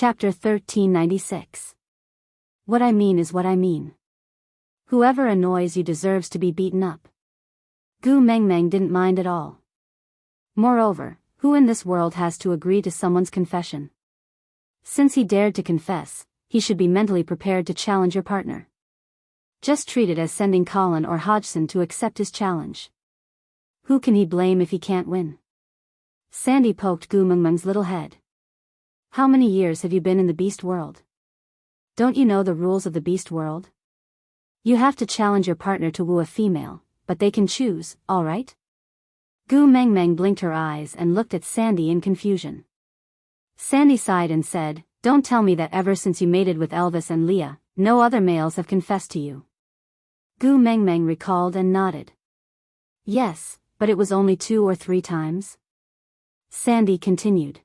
Chapter 1396. What I mean is what I mean. Whoever annoys you deserves to be beaten up. Gu Mengmeng didn't mind at all. Moreover, who in this world has to agree to someone's confession? Since he dared to confess, he should be mentally prepared to challenge your partner. Just treat it as sending Colin or Hodgson to accept his challenge. Who can he blame if he can't win? Sandy poked Gu Mengmeng's little head. How many years have you been in the beast world? Don't you know the rules of the beast world? You have to challenge your partner to woo a female, but they can choose, all right? Gu Mengmeng blinked her eyes and looked at Sandy in confusion. Sandy sighed and said, "Don't tell me that ever since you mated with Elvis and Leah, no other males have confessed to you." Gu Mengmeng recalled and nodded. Yes, but it was only 2 or 3 times. Sandy continued.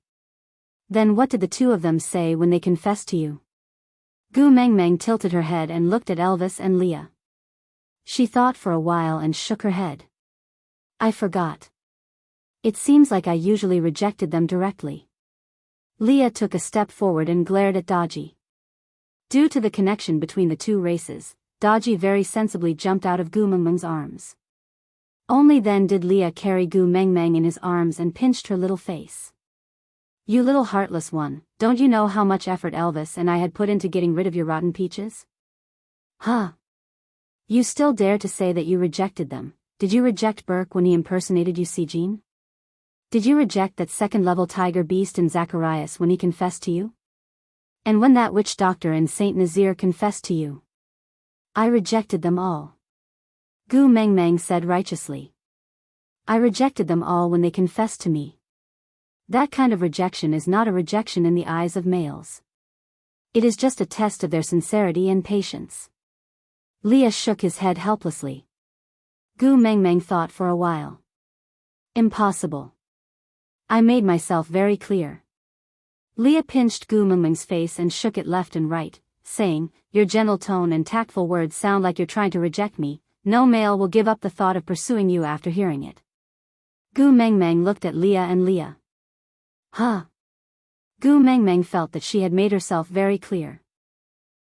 Then what did the 2 of them say when they confessed to you? Gu Mengmeng tilted her head and looked at Elvis and Leah. She thought for a while and shook her head. I forgot. It seems like I usually rejected them directly. Leah took a step forward and glared at Dodgy. Due to the connection between the 2 races, Dodgy very sensibly jumped out of Gu Mengmeng's arms. Only then did Leah carry Gu Mengmeng in his arms and pinched her little face. You little heartless one, don't you know how much effort Elvis and I had put into getting rid of your rotten peaches? Huh? You still dare to say that you rejected them? Did you reject Burke when he impersonated you, Jean? Did you reject that second-level tiger beast in Zacharias when he confessed to you? And when that witch doctor in Saint Nazaire confessed to you? I rejected them all. Gu Mengmeng said righteously. I rejected them all when they confessed to me. That kind of rejection is not a rejection in the eyes of males. It is just a test of their sincerity and patience. Leah shook his head helplessly. Gu Mengmeng thought for a while. Impossible. I made myself very clear. Leah pinched Gu Mengmeng's face and shook it left and right, saying, Your gentle tone and tactful words sound like you're trying to reject me. No male will give up the thought of pursuing you after hearing it. Gu Mengmeng looked at Leah and Leah. Huh? Gu Mengmeng felt that she had made herself very clear.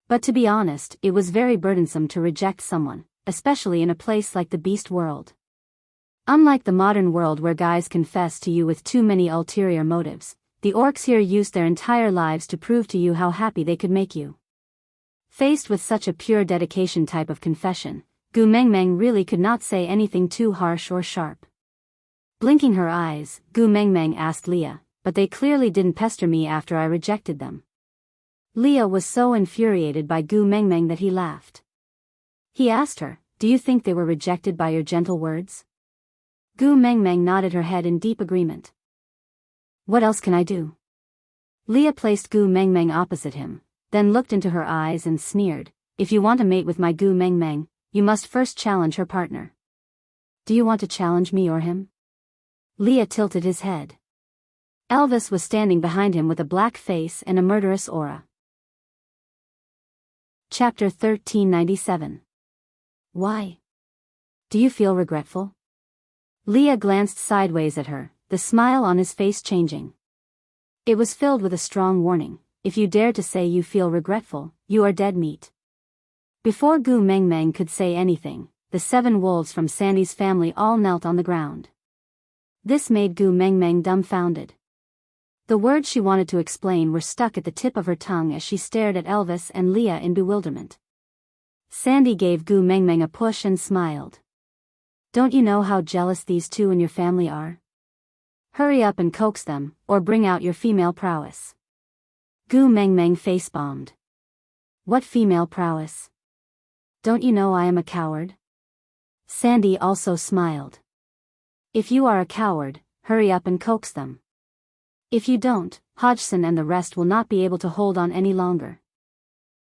But to be honest, it was very burdensome to reject someone, especially in a place like the beast world. Unlike the modern world where guys confess to you with too many ulterior motives, the orcs here used their entire lives to prove to you how happy they could make you. Faced with such a pure dedication type of confession, Gu Mengmeng really could not say anything too harsh or sharp. Blinking her eyes, Gu Mengmeng asked Leah, But they clearly didn't pester me after I rejected them. Leah was so infuriated by Gu Mengmeng that he laughed. He asked her, Do you think they were rejected by your gentle words? Gu Mengmeng nodded her head in deep agreement. What else can I do? Leah placed Gu Mengmeng opposite him, then looked into her eyes and sneered, If you want to mate with my Gu Mengmeng, you must first challenge her partner. Do you want to challenge me or him? Leah tilted his head. Elvis was standing behind him with a black face and a murderous aura. Chapter 1397. Why? Do you feel regretful? Leah glanced sideways at her, the smile on his face changing. It was filled with a strong warning. If you dare to say you feel regretful, you are dead meat. Before Gu Mengmeng could say anything, the 7 wolves from Sandy's family all knelt on the ground. This made Gu Mengmeng dumbfounded. The words she wanted to explain were stuck at the tip of her tongue as she stared at Elvis and Leah in bewilderment. Sandy gave Gu Mengmeng a push and smiled. Don't you know how jealous these 2 in your family are? Hurry up and coax them, or bring out your female prowess. Gu Mengmeng face-bombed. What female prowess? Don't you know I am a coward? Sandy also smiled. If you are a coward, hurry up and coax them. If you don't, Hodgson and the rest will not be able to hold on any longer.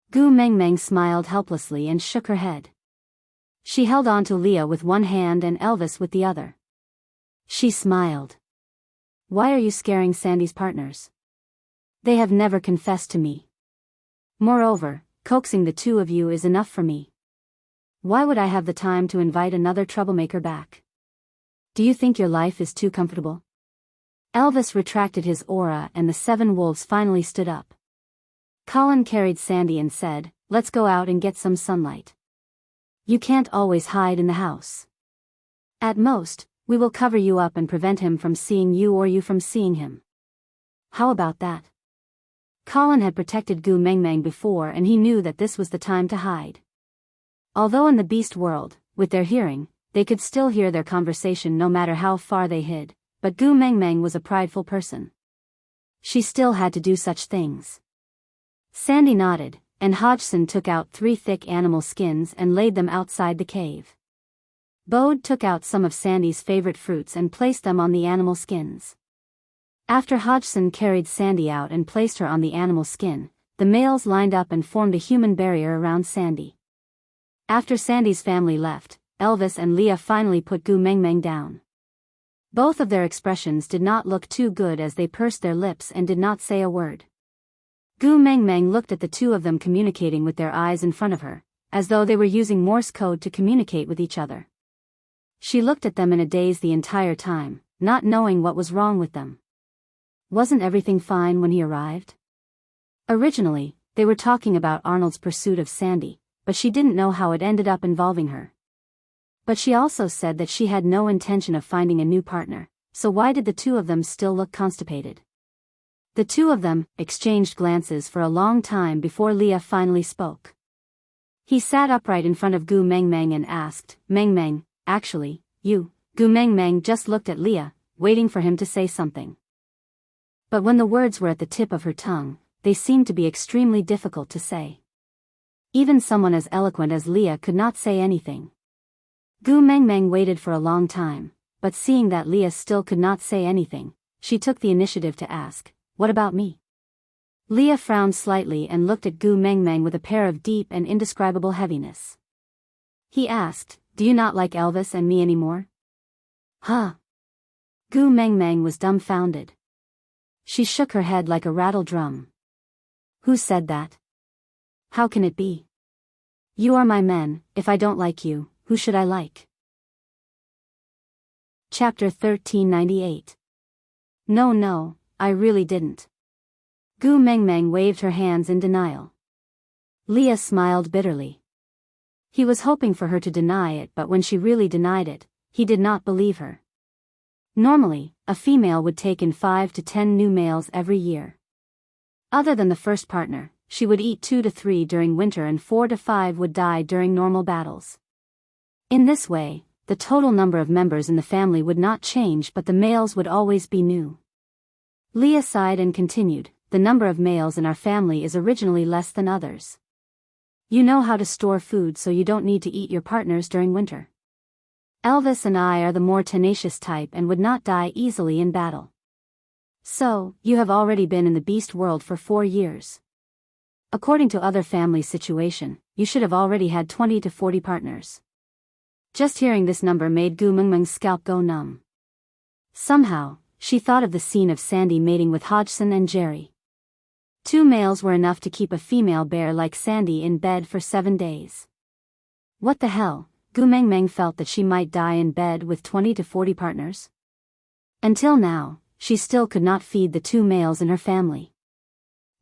Gu Mengmeng smiled helplessly and shook her head. She held on to Leah with one hand and Elvis with the other. She smiled. Why are you scaring Sandy's partners? They have never confessed to me. Moreover, coaxing the 2 of you is enough for me. Why would I have the time to invite another troublemaker back? Do you think your life is too comfortable? Elvis retracted his aura and the 7 wolves finally stood up. Colin carried Sandy and said, "Let's go out and get some sunlight. You can't always hide in the house. At most, we will cover you up and prevent him from seeing you or you from seeing him. How about that?" Colin had protected Gu Mengmeng before and he knew that this was the time to hide. Although in the beast world, with their hearing, they could still hear their conversation no matter how far they hid, but Gu Mengmeng was a prideful person. She still had to do such things. Sandy nodded, and Hodgson took out 3 thick animal skins and laid them outside the cave. Bode took out some of Sandy's favorite fruits and placed them on the animal skins. After Hodgson carried Sandy out and placed her on the animal skin, the males lined up and formed a human barrier around Sandy. After Sandy's family left, Elvis and Leah finally put Gu Mengmeng down. Both of their expressions did not look too good as they pursed their lips and did not say a word. Gu Mengmeng looked at the two of them communicating with their eyes in front of her, as though they were using Morse code to communicate with each other. She looked at them in a daze the entire time, not knowing what was wrong with them. Wasn't everything fine when he arrived? Originally, they were talking about Arnold's pursuit of Sandy, but she didn't know how it ended up involving her. But she also said that she had no intention of finding a new partner, so why did the two of them still look constipated? The two of them exchanged glances for a long time before Leah finally spoke. He sat upright in front of Gu Mengmeng and asked, "Mengmeng, actually, you..." Gu Mengmeng just looked at Leah, waiting for him to say something. But when the words were at the tip of her tongue, they seemed to be extremely difficult to say. Even someone as eloquent as Leah could not say anything. Gu Mengmeng waited for a long time, but seeing that Leah still could not say anything, she took the initiative to ask, "What about me?" Leah frowned slightly and looked at Gu Mengmeng with a pair of deep and indescribable heaviness. He asked, "Do you not like Elvis and me anymore?" "Huh?" Gu Mengmeng was dumbfounded. She shook her head like a rattle drum. "Who said that? How can it be? You are my men. If I don't like you, who should I like?" Chapter 1398. No, I really didn't. Gu Mengmeng waved her hands in denial. Leah smiled bitterly. He was hoping for her to deny it, but when she really denied it, he did not believe her. Normally, a female would take in 5 to 10 new males every year. Other than the first partner, she would eat 2 to 3 during winter and 4 to 5 would die during normal battles. In this way, the total number of members in the family would not change, but the males would always be new. Leah sighed and continued, "The number of males in our family is originally less than others. You know how to store food so you don't need to eat your partners during winter. Elvis and I are the more tenacious type and would not die easily in battle. So, you have already been in the beast world for 4 years. According to other family situation, you should have already had 20 to 40 partners." Just hearing this number made Gu Mengmeng's scalp go numb. Somehow, she thought of the scene of Sandy mating with Hodgson and Jerry. 2 males were enough to keep a female bear like Sandy in bed for 7 days. What the hell? Gu Mengmeng felt that she might die in bed with 20 to 40 partners. Until now, she still could not feed the 2 males in her family.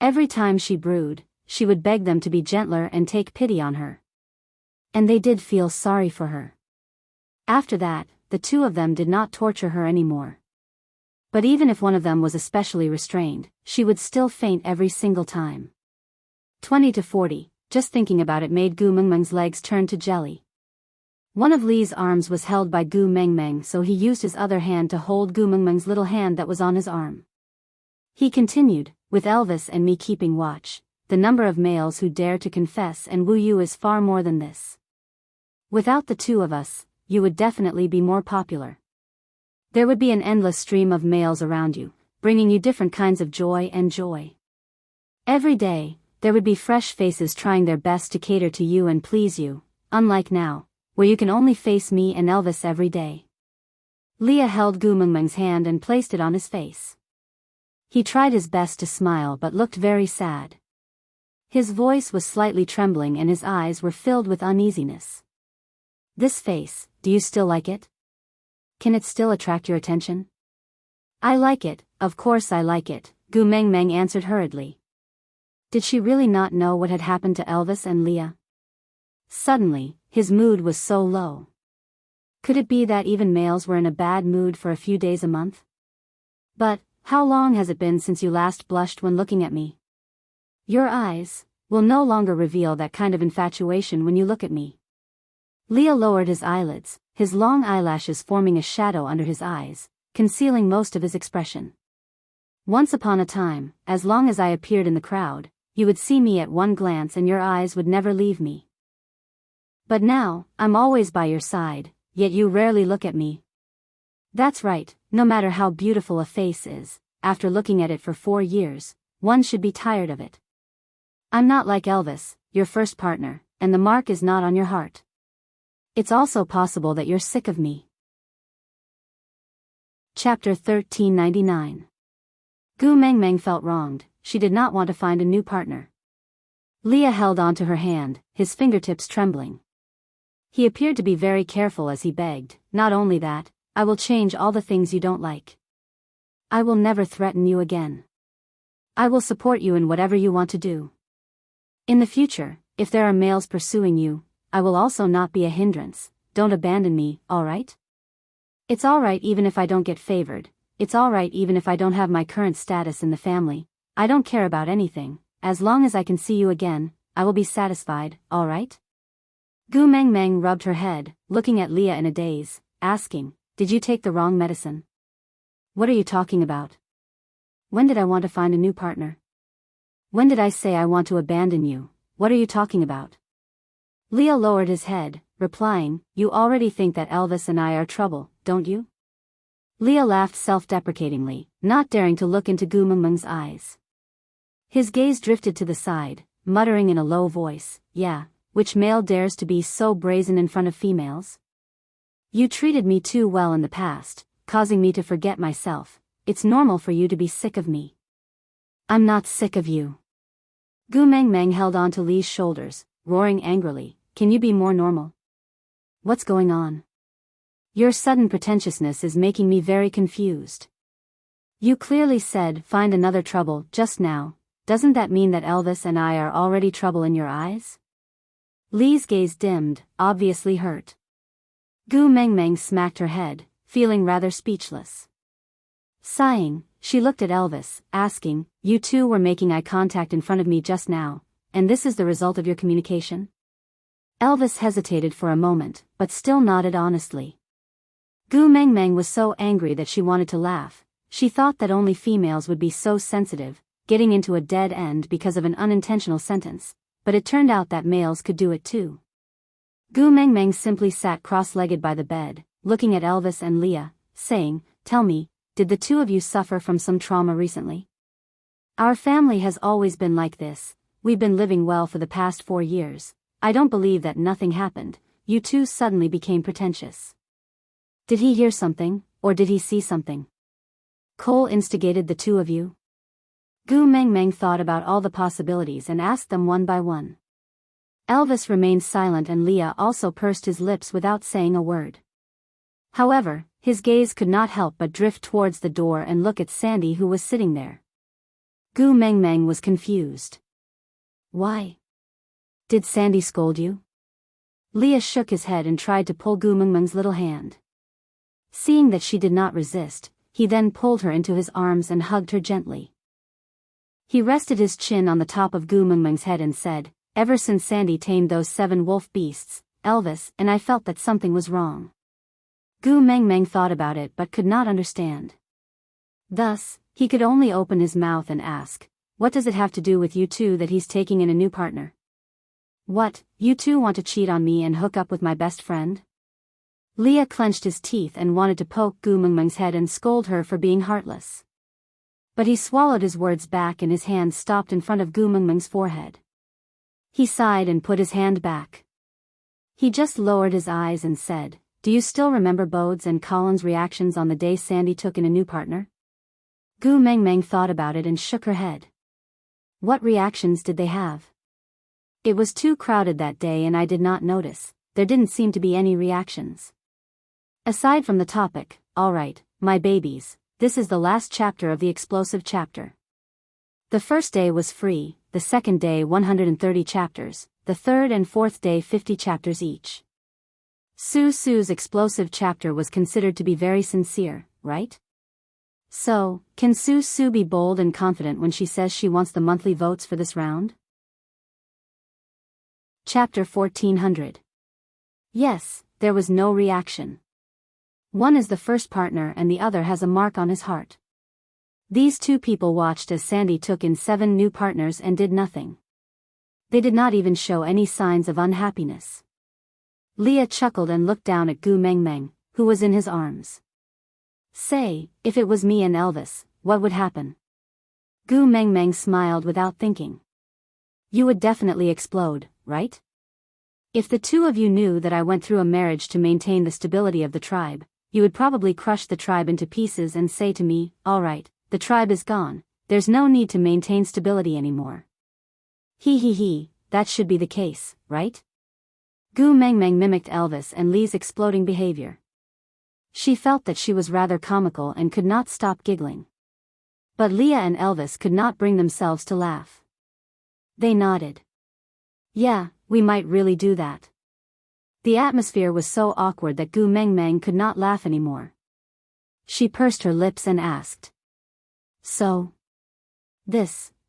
Every time she brewed, she would beg them to be gentler and take pity on her. And they did feel sorry for her. After that, the 2 of them did not torture her anymore. But even if one of them was especially restrained, she would still faint every single time. 20 to 40, just thinking about it made Gu Mengmeng's legs turn to jelly. One of Lee's arms was held by Gu Mengmeng, so he used his other hand to hold Gu Mengmeng's little hand that was on his arm. He continued, "With Elvis and me keeping watch, the number of males who dare to confess and woo you is far more than this. Without the 2 of us, you would definitely be more popular. There would be an endless stream of males around you, bringing you different kinds of joy. Every day, there would be fresh faces trying their best to cater to you and please you, unlike now, where you can only face me and Elvis every day." Leah held Gu Mengmeng's hand and placed it on his face. He tried his best to smile but looked very sad. His voice was slightly trembling and his eyes were filled with uneasiness. "This face, do you still like it? Can it still attract your attention?" "I like it, of course I like it," Gu Mengmeng answered hurriedly. Did she really not know what had happened to Elvis and Leah? Suddenly, his mood was so low. Could it be that even males were in a bad mood for a few days a month? But, how long has it been since you last blushed when looking at me? Your eyes will no longer reveal that kind of infatuation when you look at me. Leah lowered his eyelids, his long eyelashes forming a shadow under his eyes, concealing most of his expression. Once upon a time, as long as I appeared in the crowd, you would see me at one glance and your eyes would never leave me. But now, I'm always by your side, yet you rarely look at me. That's right, no matter how beautiful a face is, after looking at it for 4 years, one should be tired of it. I'm not like Elvis, your first partner, and the mark is not on your heart. It's also possible that you're sick of me. Chapter 1399. Gu Mengmeng felt wronged. She did not want to find a new partner. Leah held onto her hand, his fingertips trembling. He appeared to be very careful as he begged, not only that, I will change all the things you don't like. I will never threaten you again. I will support you in whatever you want to do. In the future, if there are males pursuing you, I will also not be a hindrance. Don't abandon me, alright? It's alright even if I don't get favored, it's alright even if I don't have my current status in the family. I don't care about anything, as long as I can see you again, I will be satisfied, alright? Gu Mengmeng rubbed her head, looking at Leah in a daze, asking, did you take the wrong medicine? What are you talking about? When did I want to find a new partner? When did I say I want to abandon you? What are you talking about? Leah lowered his head, replying, you already think that Elvis and I are trouble, don't you? Leah laughed self-deprecatingly, not daring to look into Gu Mengmeng's eyes. His gaze drifted to the side, muttering in a low voice, yeah, which male dares to be so brazen in front of females? You treated me too well in the past, causing me to forget myself. It's normal for you to be sick of me. I'm not sick of you. Gu Mengmeng held on to Lee's shoulders, roaring angrily, can you be more normal? What's going on? Your sudden pretentiousness is making me very confused. You clearly said find another trouble just now. Doesn't that mean that Elvis and I are already trouble in your eyes? Lee's gaze dimmed, obviously hurt. Gu Mengmeng smacked her head, feeling rather speechless. Sighing, she looked at Elvis, asking, you two were making eye contact in front of me just now, and this is the result of your communication? Elvis hesitated for a moment, but still nodded honestly. Gu Mengmeng was so angry that she wanted to laugh. She thought that only females would be so sensitive, getting into a dead end because of an unintentional sentence, but it turned out that males could do it too. Gu Mengmeng simply sat cross-legged by the bed, looking at Elvis and Leah, saying, tell me, did the two of you suffer from some trauma recently? Our family has always been like this, we've been living well for the past 4 years, I don't believe that nothing happened, you two suddenly became pretentious. Did he hear something, or did he see something? Cole instigated the two of you? Gu Mengmeng thought about all the possibilities and asked them one by one. Elvis remained silent and Leah also pursed his lips without saying a word. However, his gaze could not help but drift towards the door and look at Sandy who was sitting there. Gu Mengmeng was confused. Why? Did Sandy scold you? Leah shook his head and tried to pull Gu Mengmeng's little hand. Seeing that she did not resist, he then pulled her into his arms and hugged her gently. He rested his chin on the top of Gu Mengmeng's head and said, ever since Sandy tamed those 7 wolf beasts, Elvis and I felt that something was wrong. Gu Mengmeng thought about it but could not understand. Thus, he could only open his mouth and ask, what does it have to do with you two that he's taking in a new partner? What, you two want to cheat on me and hook up with my best friend? Leah clenched his teeth and wanted to poke Gu Mengmeng's head and scold her for being heartless. But he swallowed his words back and his hand stopped in front of Gu Mengmeng's forehead. He sighed and put his hand back. He just lowered his eyes and said, do you still remember Bode's and Colin's reactions on the day Sandy took in a new partner? Gu Mengmeng thought about it and shook her head. What reactions did they have? It was too crowded that day and I did not notice, there didn't seem to be any reactions. Aside from the topic, alright, my babies, this is the last chapter of the explosive chapter. The first day was free, the second day 130 chapters, the third and fourth day 50 chapters each. Su's explosive chapter was considered to be very sincere, right? So, can Su be bold and confident when she says she wants the monthly votes for this round? Chapter 1400. Yes, there was no reaction. One is the first partner and the other has a mark on his heart. These two people watched as Sandy took in 7 new partners and did nothing. They did not even show any signs of unhappiness. Leah chuckled and looked down at Gu Mengmeng, who was in his arms. Say, if it was me and Elvis, what would happen? Gu Mengmeng smiled without thinking. You would definitely explode, right? If the two of you knew that I went through a marriage to maintain the stability of the tribe, you would probably crush the tribe into pieces and say to me, all right, the tribe is gone, there's no need to maintain stability anymore. That should be the case, right? Gu Mengmeng mimicked Elvis and Lee's exploding behavior. She felt that she was rather comical and could not stop giggling. But Leah and Elvis could not bring themselves to laugh. They nodded. Yeah, we might really do that. The atmosphere was so awkward that Gu Mengmeng could not laugh anymore. She pursed her lips and asked. So?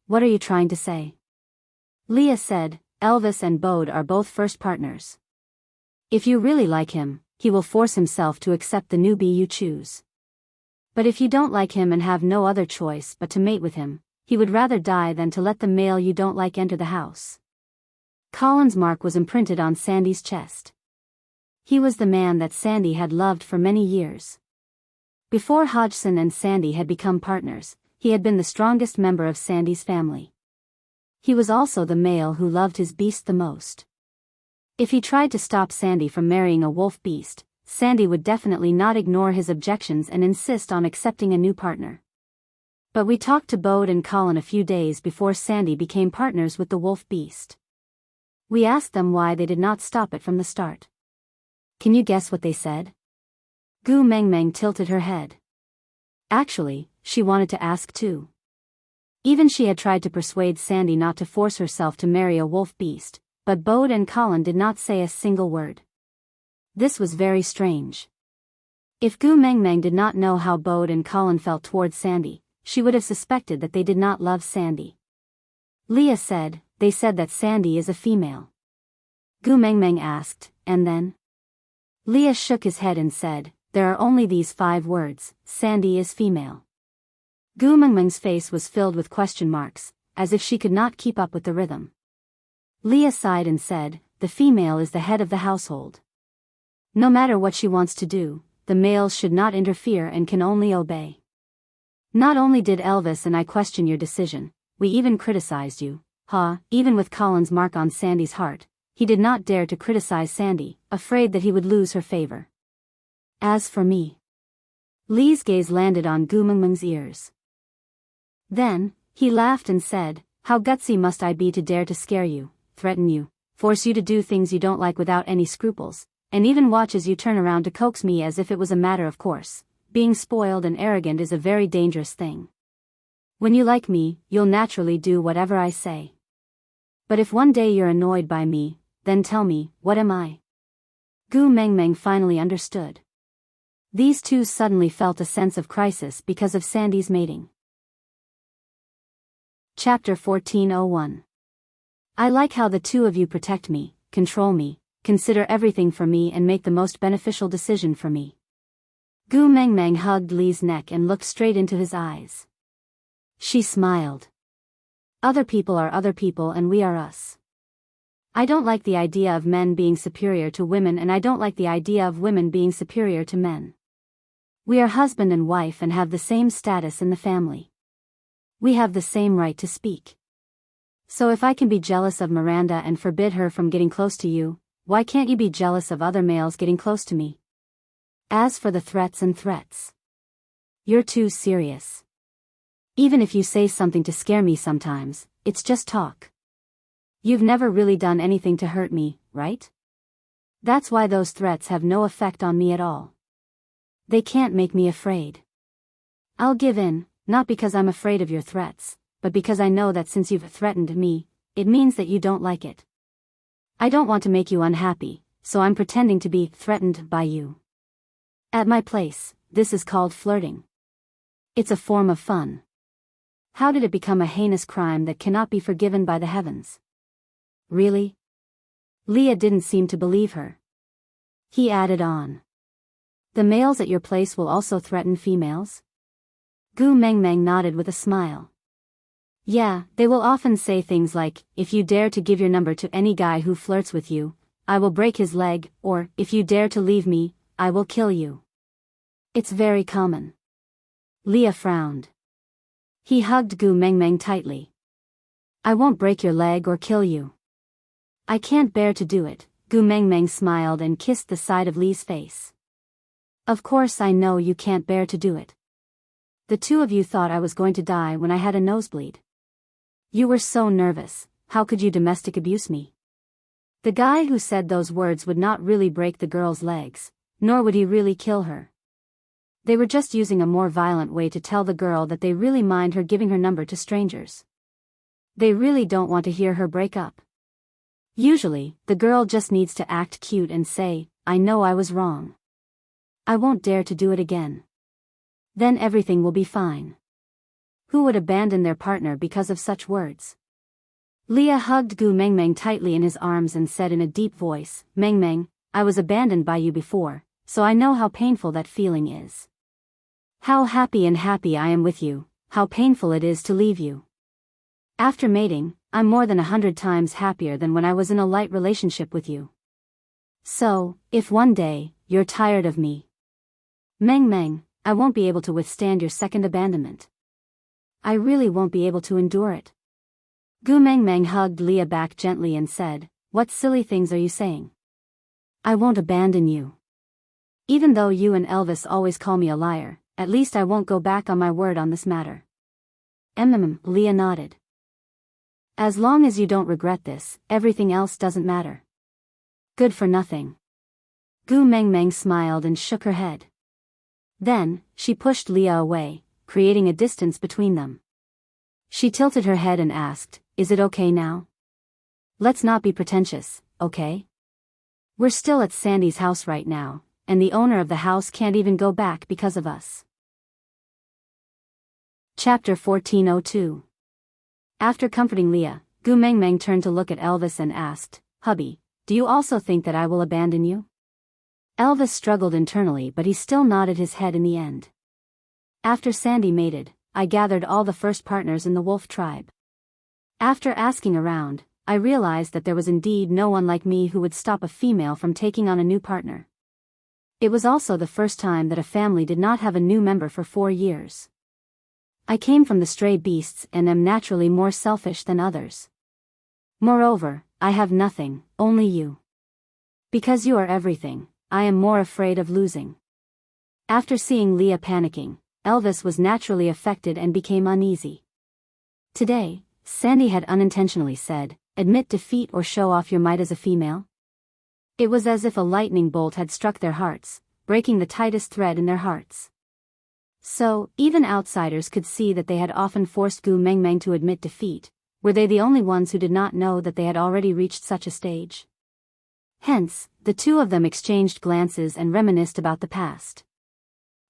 What are you trying to say? Leah said, Elvis and Bode are both first partners. If you really like him, he will force himself to accept the newbie you choose. But if you don't like him and have no other choice but to mate with him, he would rather die than to let the male you don't like enter the house. Colin's mark was imprinted on Sandy's chest. He was the man that Sandy had loved for many years. Before Hodgson and Sandy had become partners, he had been the strongest member of Sandy's family. He was also the male who loved his beast the most. If he tried to stop Sandy from marrying a wolf beast, Sandy would definitely not ignore his objections and insist on accepting a new partner. But we talked to Bode and Colin a few days before Sandy became partners with the wolf beast. We asked them why they did not stop it from the start. Can you guess what they said? Gu Mengmeng tilted her head. Actually, she wanted to ask too. Even she had tried to persuade Sandy not to force herself to marry a wolf beast, but Bode and Colin did not say a single word. This was very strange. If Gu Mengmeng did not know how Bode and Colin felt towards Sandy, she would have suspected that they did not love Sandy. Leah said, they said that Sandy is a female. Gu Mengmeng asked, and then? Leah shook his head and said, there are only these 5 words, Sandy is female. Gu Mengmeng's face was filled with question marks, as if she could not keep up with the rhythm. Leah sighed and said, the female is the head of the household. No matter what she wants to do, the males should not interfere and can only obey. Not only did Elvis and I question your decision, we even criticized you, even with Colin's mark on Sandy's heart, he did not dare to criticize Sandy, afraid that he would lose her favor. As for me. Lee's gaze landed on Gu Mengmeng's ears. Then, he laughed and said, how gutsy must I be to dare to scare you, threaten you, force you to do things you don't like without any scruples, and even watch as you turn around to coax me as if it was a matter of course. Being spoiled and arrogant is a very dangerous thing. When you like me, you'll naturally do whatever I say. But if one day you're annoyed by me, then tell me, what am I? Gu Mengmeng finally understood. These two suddenly felt a sense of crisis because of Sandy's mating. Chapter 1401. I like how the two of you protect me, control me, consider everything for me and make the most beneficial decision for me. Gu Mengmeng hugged Lee's neck and looked straight into his eyes. She smiled. Other people are other people and we are us. I don't like the idea of men being superior to women and I don't like the idea of women being superior to men. We are husband and wife and have the same status in the family. We have the same right to speak. So if I can be jealous of Miranda and forbid her from getting close to you, why can't you be jealous of other males getting close to me? As for the threats, you're too serious. Even if you say something to scare me sometimes, it's just talk. You've never really done anything to hurt me, right? That's why those threats have no effect on me at all. They can't make me afraid. I'll give in, not because I'm afraid of your threats, but because I know that since you've threatened me, it means that you don't like it. I don't want to make you unhappy, so I'm pretending to be threatened by you. At my place, this is called flirting. It's a form of fun. How did it become a heinous crime that cannot be forgiven by the heavens? Really? Leah didn't seem to believe her. He added on. The males at your place will also threaten females? Gu Mengmeng nodded with a smile. Yeah, they will often say things like, if you dare to give your number to any guy who flirts with you, I will break his leg, or, if you dare to leave me, I will kill you. It's very common. Leah frowned. He hugged Gu Mengmeng tightly. I won't break your leg or kill you. I can't bear to do it. Gu Mengmeng smiled and kissed the side of Li's face. Of course I know you can't bear to do it. The two of you thought I was going to die when I had a nosebleed. You were so nervous, how could you domestic abuse me? The guy who said those words would not really break the girl's legs, nor would he really kill her. They were just using a more violent way to tell the girl that they really mind her giving her number to strangers. They really don't want to hear her break up. Usually, the girl just needs to act cute and say, I know I was wrong. I won't dare to do it again. Then everything will be fine. Who would abandon their partner because of such words? Leah hugged Gu Mengmeng tightly in his arms and said in a deep voice, Mengmeng, I was abandoned by you before, so I know how painful that feeling is. How happy I am with you, how painful it is to leave you. After mating, I'm more than 100 times happier than when I was in a light relationship with you. So, if one day, you're tired of me, Mengmeng, I won't be able to withstand your second abandonment. I really won't be able to endure it. Gu Mengmeng hugged Leah back gently and said, what silly things are you saying? I won't abandon you. Even though you and Elvis always call me a liar, at least I won't go back on my word on this matter. Leah nodded. As long as you don't regret this, everything else doesn't matter. Good for nothing. Gu Mengmeng smiled and shook her head. Then, she pushed Leah away, creating a distance between them. She tilted her head and asked, is it okay now? Let's not be pretentious, okay? We're still at Sandy's house right now, and the owner of the house can't even go back because of us. Chapter 1402. After comforting Leah, Gu Mengmeng turned to look at Elvis and asked, Hubby, do you also think that I will abandon you? Elvis struggled internally, but he still nodded his head in the end. After Sandy mated, I gathered all the first partners in the wolf tribe. After asking around, I realized that there was indeed no one like me who would stop a female from taking on a new partner. It was also the first time that a family did not have a new member for 4 years. I came from the stray beasts and am naturally more selfish than others. Moreover, I have nothing, only you. Because you are everything, I am more afraid of losing. After seeing Leah panicking, Elvis was naturally affected and became uneasy. Today, Sandy had unintentionally said, admit defeat or show off your might as a female. It was as if a lightning bolt had struck their hearts, breaking the tightest thread in their hearts. So, even outsiders could see that they had often forced Gu Mengmeng to admit defeat. Were they the only ones who did not know that they had already reached such a stage? Hence, the two of them exchanged glances and reminisced about the past.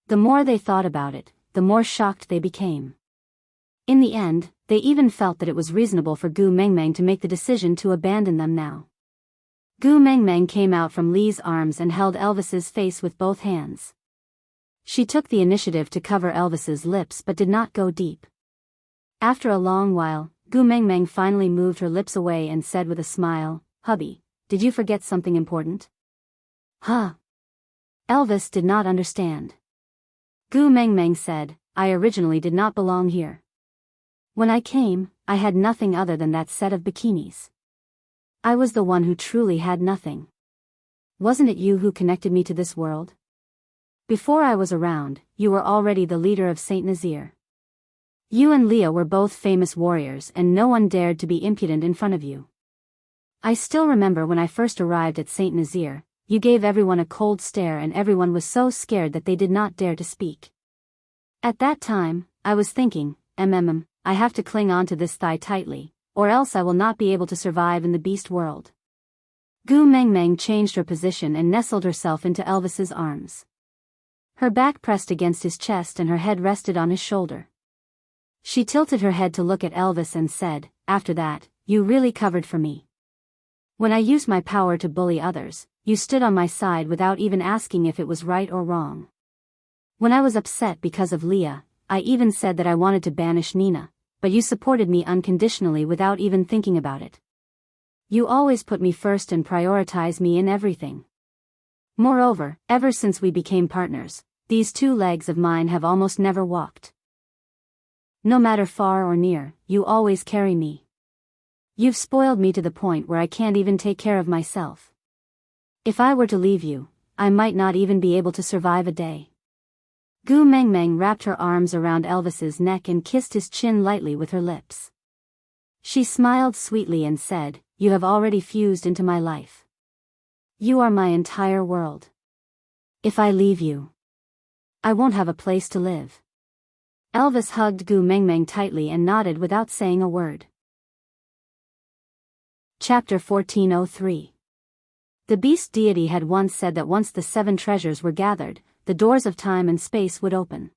The more they thought about it, the more shocked they became. In the end, they even felt that it was reasonable for Gu Mengmeng to make the decision to abandon them now. Gu Mengmeng came out from Li's arms and held Elvis's face with both hands. She took the initiative to cover Elvis's lips but did not go deep. After a long while, Gu Mengmeng finally moved her lips away and said with a smile, Hubby, did you forget something important? Huh? Elvis did not understand. Gu Mengmeng said, I originally did not belong here. When I came, I had nothing other than that set of bikinis. I was the one who truly had nothing. Wasn't it you who connected me to this world? Before I was around, you were already the leader of Saint Nazir. You and Leah were both famous warriors and no one dared to be impudent in front of you. I still remember when I first arrived at Saint Nazir, you gave everyone a cold stare and everyone was so scared that they did not dare to speak. At that time, I was thinking, I have to cling on to this thigh tightly, or else I will not be able to survive in the beast world. Gu Mengmeng changed her position and nestled herself into Elvis's arms. Her back pressed against his chest and her head rested on his shoulder. She tilted her head to look at Elvis and said, "After that, you really covered for me. When I used my power to bully others, you stood on my side without even asking if it was right or wrong. When I was upset because of Leah, I even said that I wanted to banish Nina, but you supported me unconditionally without even thinking about it. You always put me first and prioritize me in everything. Moreover, ever since we became partners, these two legs of mine have almost never walked. No matter far or near, you always carry me. You've spoiled me to the point where I can't even take care of myself. If I were to leave you, I might not even be able to survive a day." Gu Mengmeng wrapped her arms around Elvis's neck and kissed his chin lightly with her lips. She smiled sweetly and said, "You have already fused into my life. You are my entire world. If I leave you, I won't have a place to live." Elvis hugged Gu Mengmeng tightly and nodded without saying a word. Chapter 1403. The beast deity had once said that once the 7 treasures were gathered, the doors of time and space would open.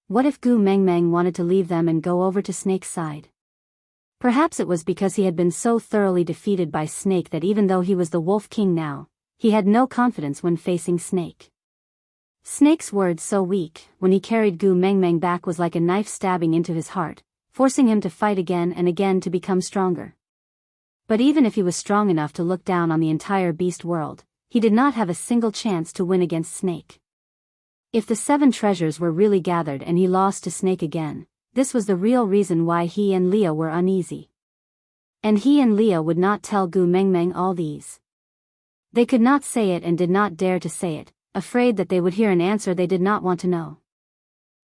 What if Gu Mengmeng wanted to leave them and go over to Snake's side? Perhaps it was because he had been so thoroughly defeated by Snake that even though he was the Wolf King now, he had no confidence when facing Snake. Snake's words so weak, when he carried Gu Mengmeng back, was like a knife stabbing into his heart, forcing him to fight again and again to become stronger. But even if he was strong enough to look down on the entire beast world, he did not have a single chance to win against Snake. If the 7 treasures were really gathered and he lost to Snake again, this was the real reason why he and Leah were uneasy. And he and Leah would not tell Gu Mengmeng all these. They could not say it and did not dare to say it, afraid that they would hear an answer they did not want to know.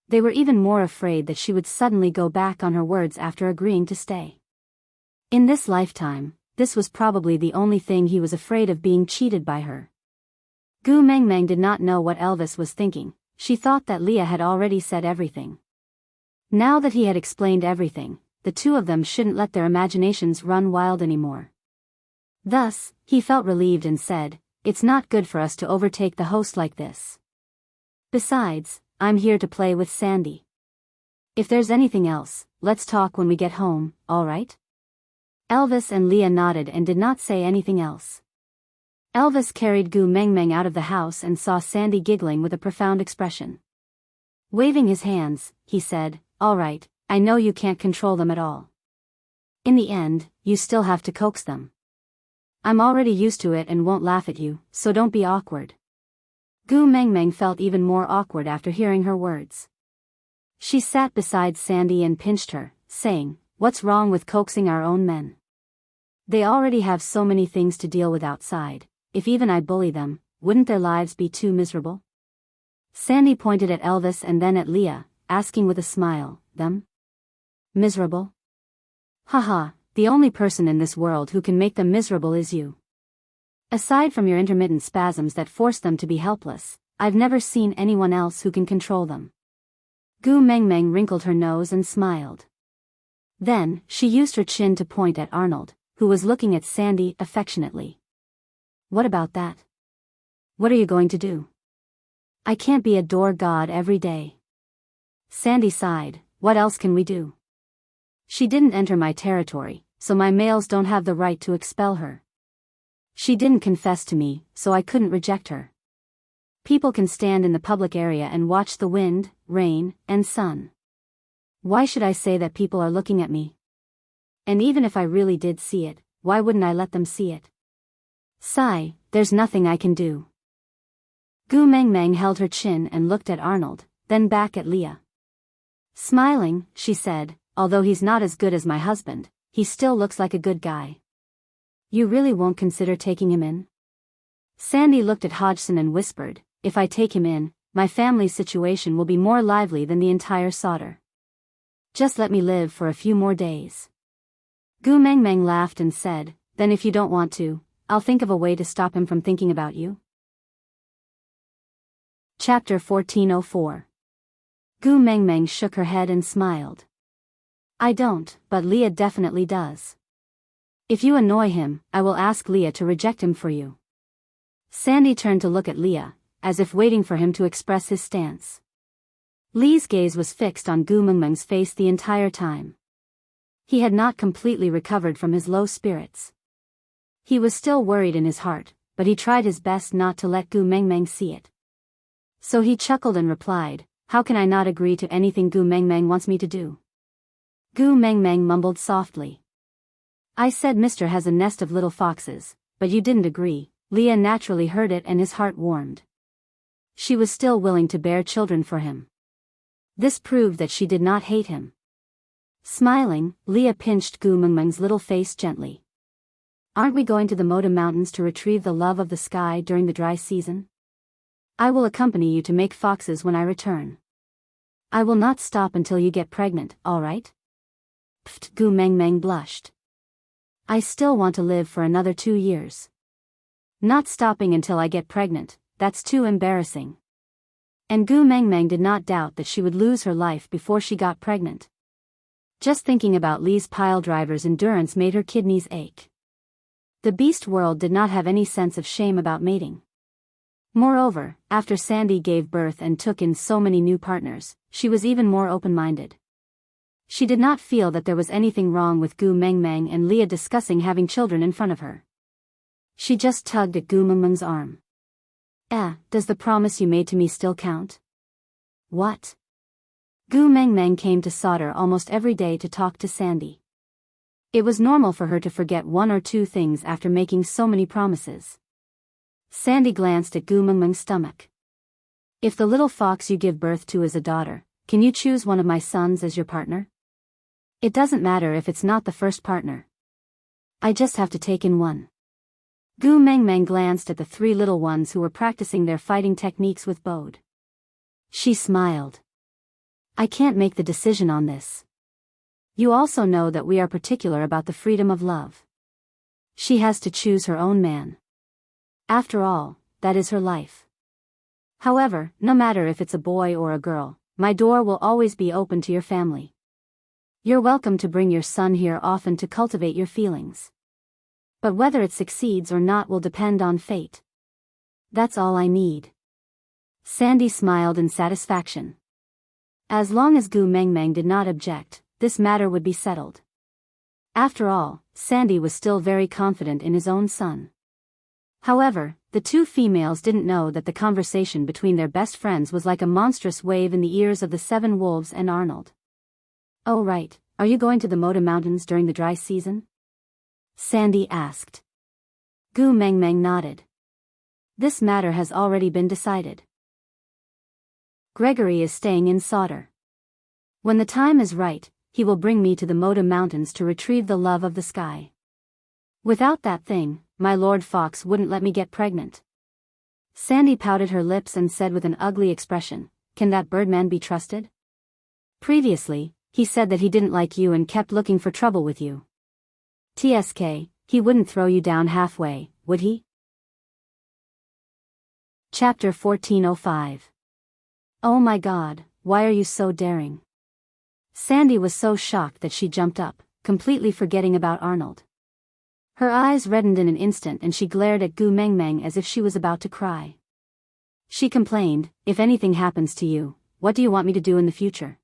They were even more afraid that she would suddenly go back on her words after agreeing to stay. In this lifetime, this was probably the only thing he was afraid of, being cheated by her. Gu Mengmeng did not know what Elvis was thinking. She thought that Leah had already said everything. Now that he had explained everything, the two of them shouldn't let their imaginations run wild anymore. Thus, he felt relieved and said, "It's not good for us to overtake the host like this. Besides, I'm here to play with Sandy. If there's anything else, let's talk when we get home, all right?" Elvis and Leah nodded and did not say anything else. Elvis carried Gu Mengmeng out of the house and saw Sandy giggling with a profound expression. Waving his hands, he said, "All right, I know you can't control them at all. In the end, you still have to coax them. I'm already used to it and won't laugh at you, so don't be awkward." Gu Mengmeng felt even more awkward after hearing her words. She sat beside Sandy and pinched her, saying, "What's wrong with coaxing our own men? They already have so many things to deal with outside. If even I bully them, wouldn't their lives be too miserable?" Sandy pointed at Elvis and then at Leah, asking with a smile, "Them? Miserable? Haha, the only person in this world who can make them miserable is you. Aside from your intermittent spasms that force them to be helpless, I've never seen anyone else who can control them." Gu Mengmeng wrinkled her nose and smiled. Then, she used her chin to point at Arnold, who was looking at Sandy affectionately. "What about that? What are you going to do? I can't be a door god every day." Sandy sighed, "What else can we do? She didn't enter my territory, so my males don't have the right to expel her. She didn't confess to me, so I couldn't reject her. People can stand in the public area and watch the wind, rain, and sun. Why should I say that people are looking at me? And even if I really did see it, why wouldn't I let them see it? Sigh, there's nothing I can do." Gu Mengmeng held her chin and looked at Arnold, then back at Leah. Smiling, she said, "Although he's not as good as my husband, he still looks like a good guy. You really won't consider taking him in?" Sandy looked at Hodgson and whispered, "If I take him in, my family's situation will be more lively than the entire Sauter. Just let me live for a few more days." Gu Mengmeng laughed and said, "Then if you don't want to, I'll think of a way to stop him from thinking about you." Chapter 1404. Gu Mengmeng shook her head and smiled. I don't, but Leah definitely does. If you annoy him, I will ask Leah to reject him for you. Sandy turned to look at Leah, as if waiting for him to express his stance. Lee's gaze was fixed on Gu Mengmeng's face the entire time. He had not completely recovered from his low spirits. He was still worried in his heart, but he tried his best not to let Gu Mengmeng see it. So he chuckled and replied, "How can I not agree to anything Gu Mengmeng wants me to do?" Gu Mengmeng mumbled softly. "I said Mr. has a nest of little foxes, but you didn't agree." Leah naturally heard it and his heart warmed. She was still willing to bear children for him. This proved that she did not hate him. Smiling, Leah pinched Gu Mengmeng's little face gently. "Aren't we going to the Moda Mountains to retrieve the love of the sky during the dry season? I will accompany you to make foxes when I return. I will not stop until you get pregnant, all right?" Pfft, Gu Mengmeng blushed. "I still want to live for another 2 years. Not stopping until I get pregnant, that's too embarrassing." And Gu Mengmeng did not doubt that she would lose her life before she got pregnant. Just thinking about Lee's piledriver's endurance made her kidneys ache. The beast world did not have any sense of shame about mating. Moreover, after Sandy gave birth and took in so many new partners, she was even more open-minded. She did not feel that there was anything wrong with Gu Mengmeng and Leah discussing having children in front of her. She just tugged at Gu Mengmeng's arm. Does the promise you made to me still count?" "What?" Gu Mengmeng came to Sauter almost every day to talk to Sandy. It was normal for her to forget 1 or 2 things after making so many promises. Sandy glanced at Gu Mengmeng's stomach. "If the little fox you give birth to is a daughter, can you choose one of my sons as your partner? It doesn't matter if it's not the first partner. I just have to take in one." Gu Mengmeng glanced at the 3 little ones who were practicing their fighting techniques with Bode. She smiled. "I can't make the decision on this. You also know that we are particular about the freedom of love. She has to choose her own man. After all, that is her life. However, no matter if it's a boy or a girl, my door will always be open to your family. You're welcome to bring your son here often to cultivate your feelings. But whether it succeeds or not will depend on fate. That's all I need." Sandy smiled in satisfaction. As long as Gu Mengmeng did not object, this matter would be settled. After all, Sandy was still very confident in his own son. However, the 2 females didn't know that the conversation between their best friends was like a monstrous wave in the ears of the 7 wolves and Arnold. "Oh right, are you going to the Moda Mountains during the dry season?" Sandy asked. Gu Mengmeng nodded. "This matter has already been decided. Gregory is staying in Sauter. When the time is right, he will bring me to the Moda Mountains to retrieve the love of the sky. Without that thing, my Lord Fox wouldn't let me get pregnant." Sandy pouted her lips and said with an ugly expression, "Can that birdman be trusted? Previously, he said that he didn't like you and kept looking for trouble with you. TSK, he wouldn't throw you down halfway, would he?" Chapter 1405. "Oh my God, why are you so daring?" Sandy was so shocked that she jumped up, completely forgetting about Arnold. Her eyes reddened in an instant and she glared at Gu Mengmeng as if she was about to cry. She complained, "If anything happens to you, what do you want me to do in the future?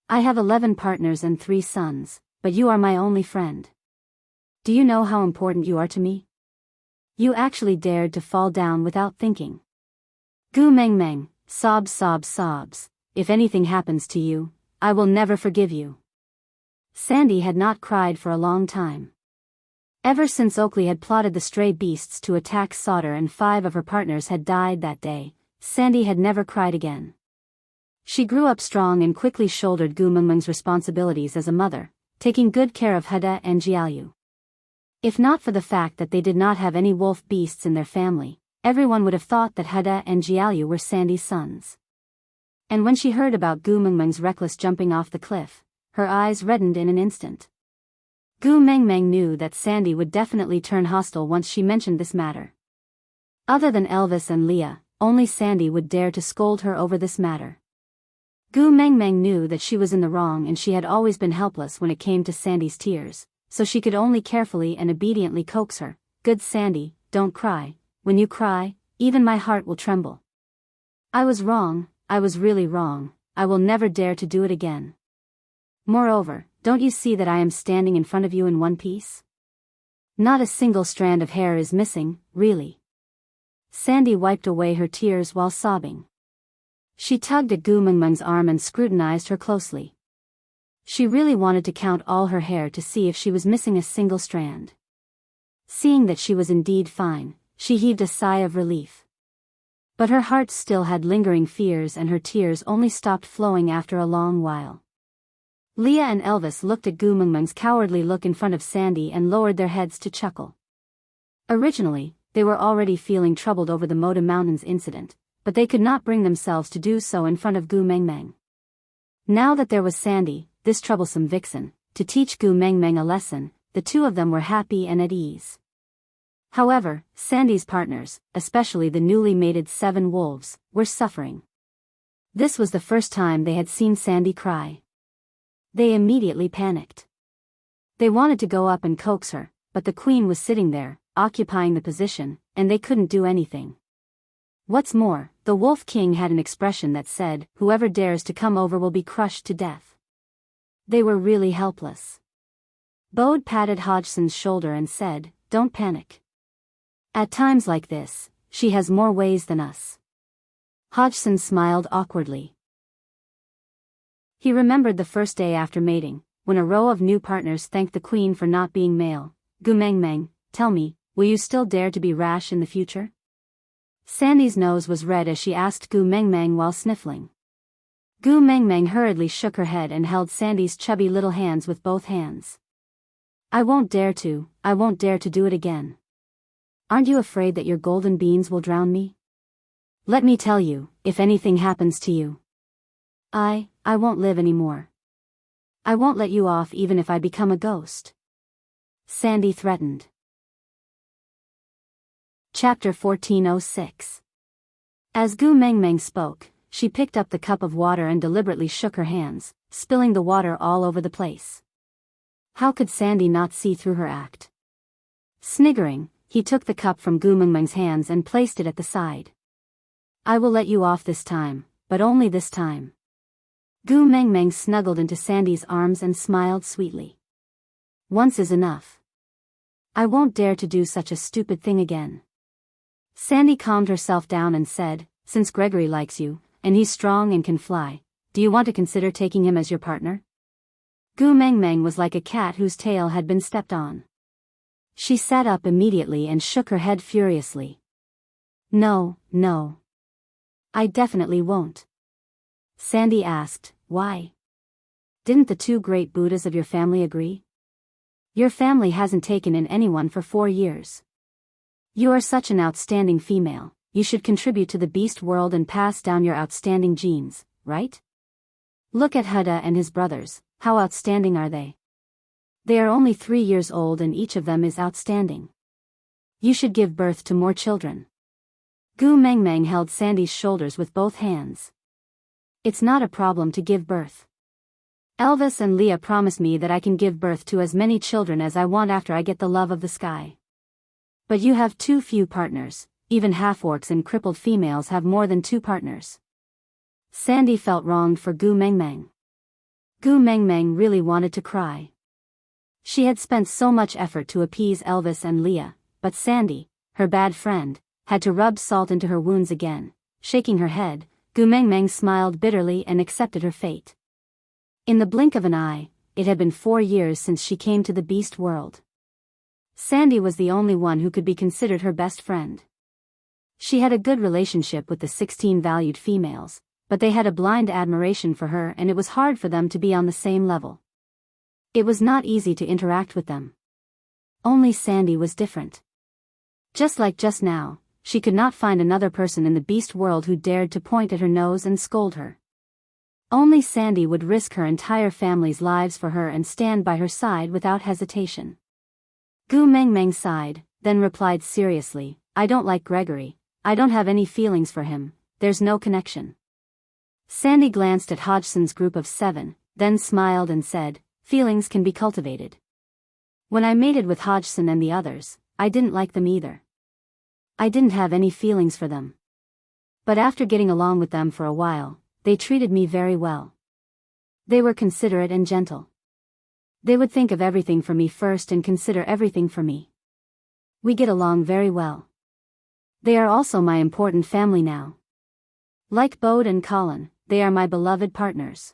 I have 11 partners and 3 sons, but you are my only friend. Do you know how important you are to me? You actually dared to fall down without thinking." Gu Mengmeng, sobs. "If anything happens to you, I will never forgive you." Sandy had not cried for a long time. Ever since Oakley had plotted the stray beasts to attack Sauter and 5 of her partners had died that day, Sandy had never cried again. She grew up strong and quickly shouldered Gu Mengmeng's responsibilities as a mother, taking good care of Heda and Jiaoyu. If not for the fact that they did not have any wolf beasts in their family, everyone would have thought that Heda and Jiaoyu were Sandy's sons. And when she heard about Gu Mengmeng's reckless jumping off the cliff, her eyes reddened in an instant. Gu Mengmeng knew that Sandy would definitely turn hostile once she mentioned this matter. Other than Elvis and Leah, only Sandy would dare to scold her over this matter. Gu Mengmeng knew that she was in the wrong and she had always been helpless when it came to Sandy's tears, so she could only carefully and obediently coax her. Good Sandy, don't cry. When you cry, even my heart will tremble. I was wrong, I was really wrong, I will never dare to do it again. Moreover, don't you see that I am standing in front of you in one piece? Not a single strand of hair is missing, really. Sandy wiped away her tears while sobbing. She tugged at Gu Mengmeng's arm and scrutinized her closely. She really wanted to count all her hair to see if she was missing a single strand. Seeing that she was indeed fine, she heaved a sigh of relief. But her heart still had lingering fears and her tears only stopped flowing after a long while. Leah and Elvis looked at Gu Mengmeng's cowardly look in front of Sandy and lowered their heads to chuckle. Originally, they were already feeling troubled over the Moda Mountains incident, but they could not bring themselves to do so in front of Gu Mengmeng. Now that there was Sandy, this troublesome vixen, to teach Gu Mengmeng a lesson, the two of them were happy and at ease. However, Sandy's partners, especially the newly mated 7 wolves, were suffering. This was the first time they had seen Sandy cry. They immediately panicked. They wanted to go up and coax her, but the queen was sitting there, occupying the position, and they couldn't do anything. What's more, the Wolf King had an expression that said, "Whoever dares to come over will be crushed to death." They were really helpless. Bode patted Hodgson's shoulder and said, "Don't panic. At times like this, she has more ways than us." Hodgson smiled awkwardly. He remembered the first day after mating, when a row of new partners thanked the queen for not being male. "Gu Mengmeng, tell me, will you still dare to be rash in the future?" Sandy's nose was red as she asked Gu Mengmeng while sniffling. Gu Mengmeng hurriedly shook her head and held Sandy's chubby little hands with both hands. I won't dare to do it again. Aren't you afraid that your golden beans will drown me? Let me tell you, if anything happens to you, I won't live anymore. I won't let you off even if I become a ghost. Sandy threatened. Chapter 1406. As Gu Mengmeng spoke, she picked up the cup of water and deliberately shook her hands, spilling the water all over the place. How could Sandy not see through her act? Sniggering, he took the cup from Gu Mengmeng's hands and placed it at the side. I will let you off this time, but only this time. Gu Mengmeng snuggled into Sandy's arms and smiled sweetly. Once is enough. I won't dare to do such a stupid thing again. Sandy calmed herself down and said, since Gregory likes you, and he's strong and can fly, do you want to consider taking him as your partner? Gu Mengmeng was like a cat whose tail had been stepped on. She sat up immediately and shook her head furiously. No. I definitely won't. Sandy asked, why? Didn't the 2 great Buddhas of your family agree? Your family hasn't taken in anyone for 4 years. You are such an outstanding female, you should contribute to the beast world and pass down your outstanding genes, right? Look at Huda and his brothers, how outstanding are they? They are only 3 years old and each of them is outstanding. You should give birth to more children. Gu Mengmeng held Sandy's shoulders with both hands. It's not a problem to give birth. Elvis and Leah promise me that I can give birth to as many children as I want after I get the love of the sky. But you have too few partners, even half-orcs and crippled females have more than 2 partners. Sandy felt wronged for Gu Mengmeng. Gu Mengmeng really wanted to cry. She had spent so much effort to appease Elvis and Leah, but Sandy, her bad friend, had to rub salt into her wounds again. Shaking her head, Gu Mengmeng smiled bitterly and accepted her fate. In the blink of an eye, it had been 4 years since she came to the beast world. Sandy was the only one who could be considered her best friend. She had a good relationship with the 16 valued females, but they had a blind admiration for her and it was hard for them to be on the same level. It was not easy to interact with them. Only Sandy was different. Just like just now, she could not find another person in the beast world who dared to point at her nose and scold her. Only Sandy would risk her entire family's lives for her and stand by her side without hesitation. Gu Mengmeng sighed, then replied seriously, I don't like Gregory, I don't have any feelings for him, there's no connection. Sandy glanced at Hodgson's group of 7, then smiled and said, feelings can be cultivated. When I mated with Hodgson and the others, I didn't like them either. I didn't have any feelings for them. But after getting along with them for a while, they treated me very well. They were considerate and gentle. They would think of everything for me first and consider everything for me. We get along very well. They are also my important family now. Like Bode and Colin, they are my beloved partners.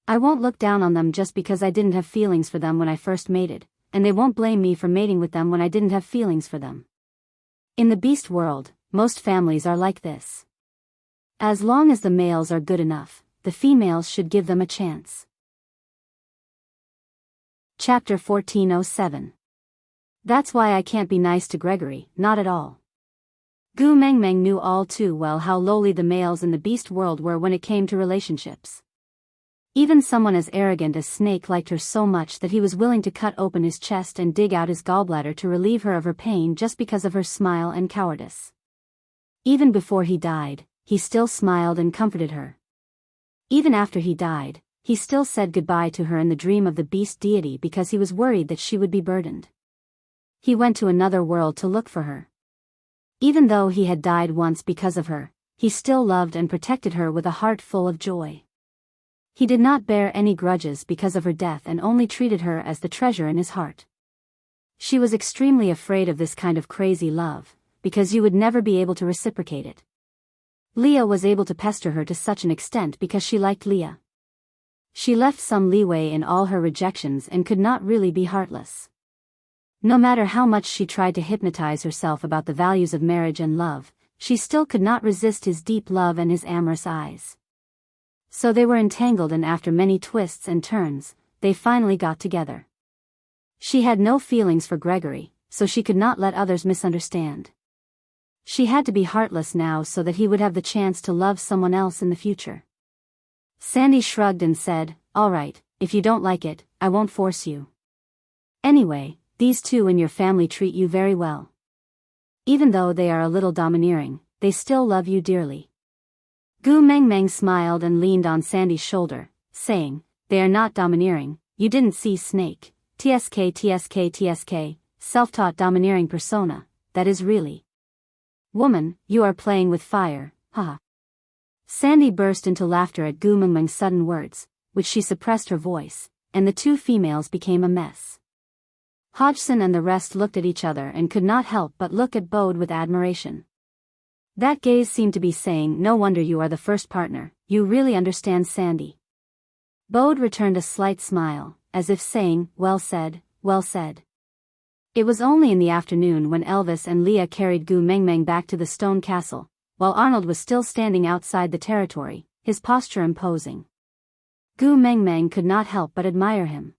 I won't look down on them just because I didn't have feelings for them when I first mated, and they won't blame me for mating with them when I didn't have feelings for them. In the beast world, most families are like this. As long as the males are good enough, the females should give them a chance. Chapter 1407. That's why I can't be nice to Gregory, not at all. Gu Mengmeng knew all too well how lowly the males in the beast world were when it came to relationships. Even someone as arrogant as Snake liked her so much that he was willing to cut open his chest and dig out his gallbladder to relieve her of her pain just because of her smile and cowardice. Even before he died, he still smiled and comforted her. Even after he died, he still said goodbye to her in the dream of the beast deity because he was worried that she would be burdened. He went to another world to look for her. Even though he had died once because of her, he still loved and protected her with a heart full of joy. He did not bear any grudges because of her death and only treated her as the treasure in his heart. She was extremely afraid of this kind of crazy love, because you would never be able to reciprocate it. Leah was able to pester her to such an extent because she liked Leah. She left some leeway in all her rejections and could not really be heartless. No matter how much she tried to hypnotize herself about the values of marriage and love, she still could not resist his deep love and his amorous eyes. So they were entangled, and after many twists and turns, they finally got together. She had no feelings for Gregory, so she could not let others misunderstand. She had to be heartless now so that he would have the chance to love someone else in the future. Sandy shrugged and said, "All right, if you don't like it, I won't force you. Anyway, these two in your family treat you very well. Even though they are a little domineering, they still love you dearly." Gu Mengmeng smiled and leaned on Sandy's shoulder, saying, "They are not domineering, you didn't see Snake, tsk, self-taught domineering persona, that is really. Woman, you are playing with fire, haha." Sandy burst into laughter at Gu Mengmeng's sudden words, which she suppressed her voice, and the two females became a mess. Hodgson and the rest looked at each other and could not help but look at Bode with admiration. That gaze seemed to be saying, "No wonder you are the first partner, you really understand Sandy." Bode returned a slight smile, as if saying, "Well said, well said." It was only in the afternoon when Elvis and Leah carried Gu Mengmeng back to the stone castle, while Arnold was still standing outside the territory, his posture imposing. Gu Mengmeng could not help but admire him.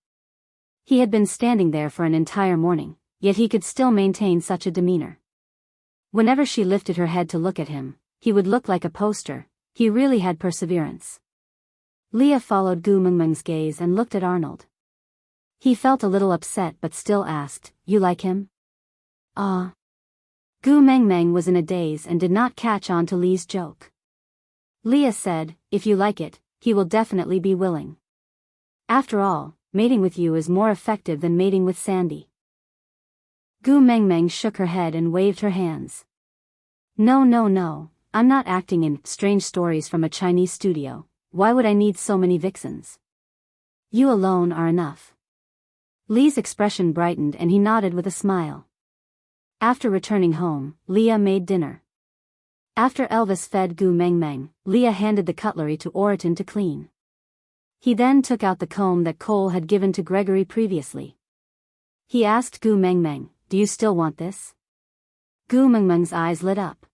He had been standing there for an entire morning, yet he could still maintain such a demeanor. Whenever she lifted her head to look at him, he would look like a poster. He really had perseverance. Leah followed Gu Mengmeng's gaze and looked at Arnold. He felt a little upset but still asked, "You like him?" "Ah." Gu Mengmeng was in a daze and did not catch on to Lee's joke. Leah said, "If you like it, he will definitely be willing. After all, mating with you is more effective than mating with Sandy." Gu Mengmeng shook her head and waved her hands. No, I'm not acting in strange stories from a Chinese studio. Why would I need so many vixens? You alone are enough." Lee's expression brightened and he nodded with a smile. After returning home, Leah made dinner. After Elvis fed Gu Mengmeng, Leah handed the cutlery to Oriton to clean. He then took out the comb that Cole had given to Gregory previously. He asked Gu Mengmeng, "Do you still want this?" Gu Mengmeng's eyes lit up.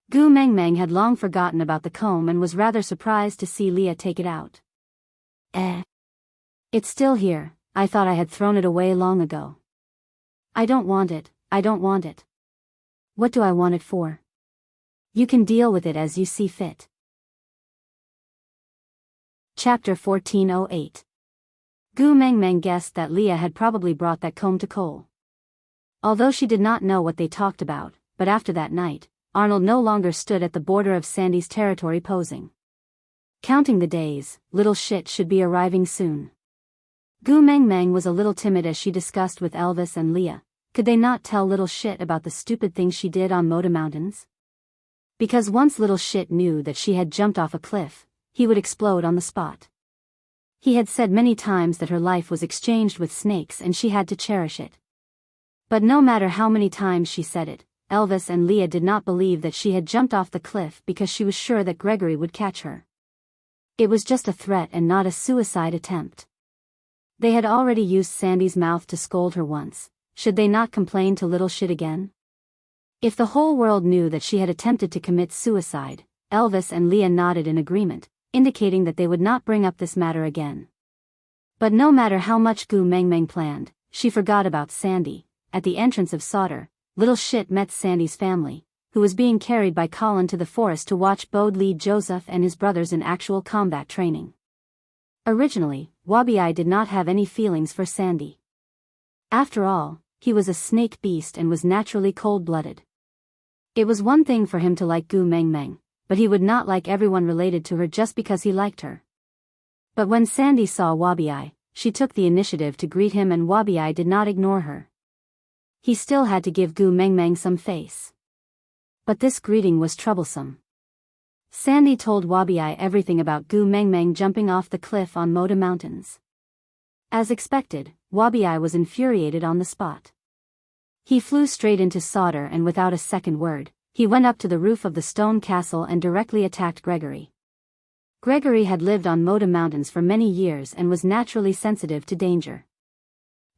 Gu Mengmeng had long forgotten about the comb and was rather surprised to see Leah take it out. It's still here, I thought I had thrown it away long ago." I don't want it. "What do I want it for?" "You can deal with it as you see fit." Chapter 1408. Gu Mengmeng guessed that Leah had probably brought that comb to Cole. Although she did not know what they talked about, but after that night, Arnold no longer stood at the border of Sandy's territory posing. Counting the days, little shit should be arriving soon. Gu Meng Meng was a little timid as she discussed with Elvis and Leah. Could they not tell little shit about the stupid things she did on Moda Mountains? Because once little shit knew that she had jumped off a cliff, he would explode on the spot. He had said many times that her life was exchanged with snakes and she had to cherish it. But no matter how many times she said it, Elvis and Leah did not believe that she had jumped off the cliff because she was sure that Gregory would catch her. It was just a threat and not a suicide attempt. They had already used Sandy's mouth to scold her once. Should they not complain to little shit again? If the whole world knew that she had attempted to commit suicide, Elvis and Leah nodded in agreement, indicating that they would not bring up this matter again. But no matter how much Gu Meng Meng planned, she forgot about Sandy. At the entrance of Sauter, little shit met Sandy's family, who was being carried by Colin to the forest to watch Bode lead Joseph and his brothers in actual combat training. Originally, Wabi did not have any feelings for Sandy. After all, he was a snake beast and was naturally cold-blooded. It was one thing for him to like Gu Meng Meng, but he would not like everyone related to her just because he liked her. But when Sandy saw Wabi, she took the initiative to greet him and Wabi did not ignore her. He still had to give Gu Meng Meng some face. But this greeting was troublesome. Sandy told Wabi everything about Gu Meng Meng jumping off the cliff on Moda Mountains. As expected, Wabi was infuriated on the spot. He flew straight into Sauter and without a second word, he went up to the roof of the stone castle and directly attacked Gregory. Gregory had lived on Moda Mountains for many years and was naturally sensitive to danger.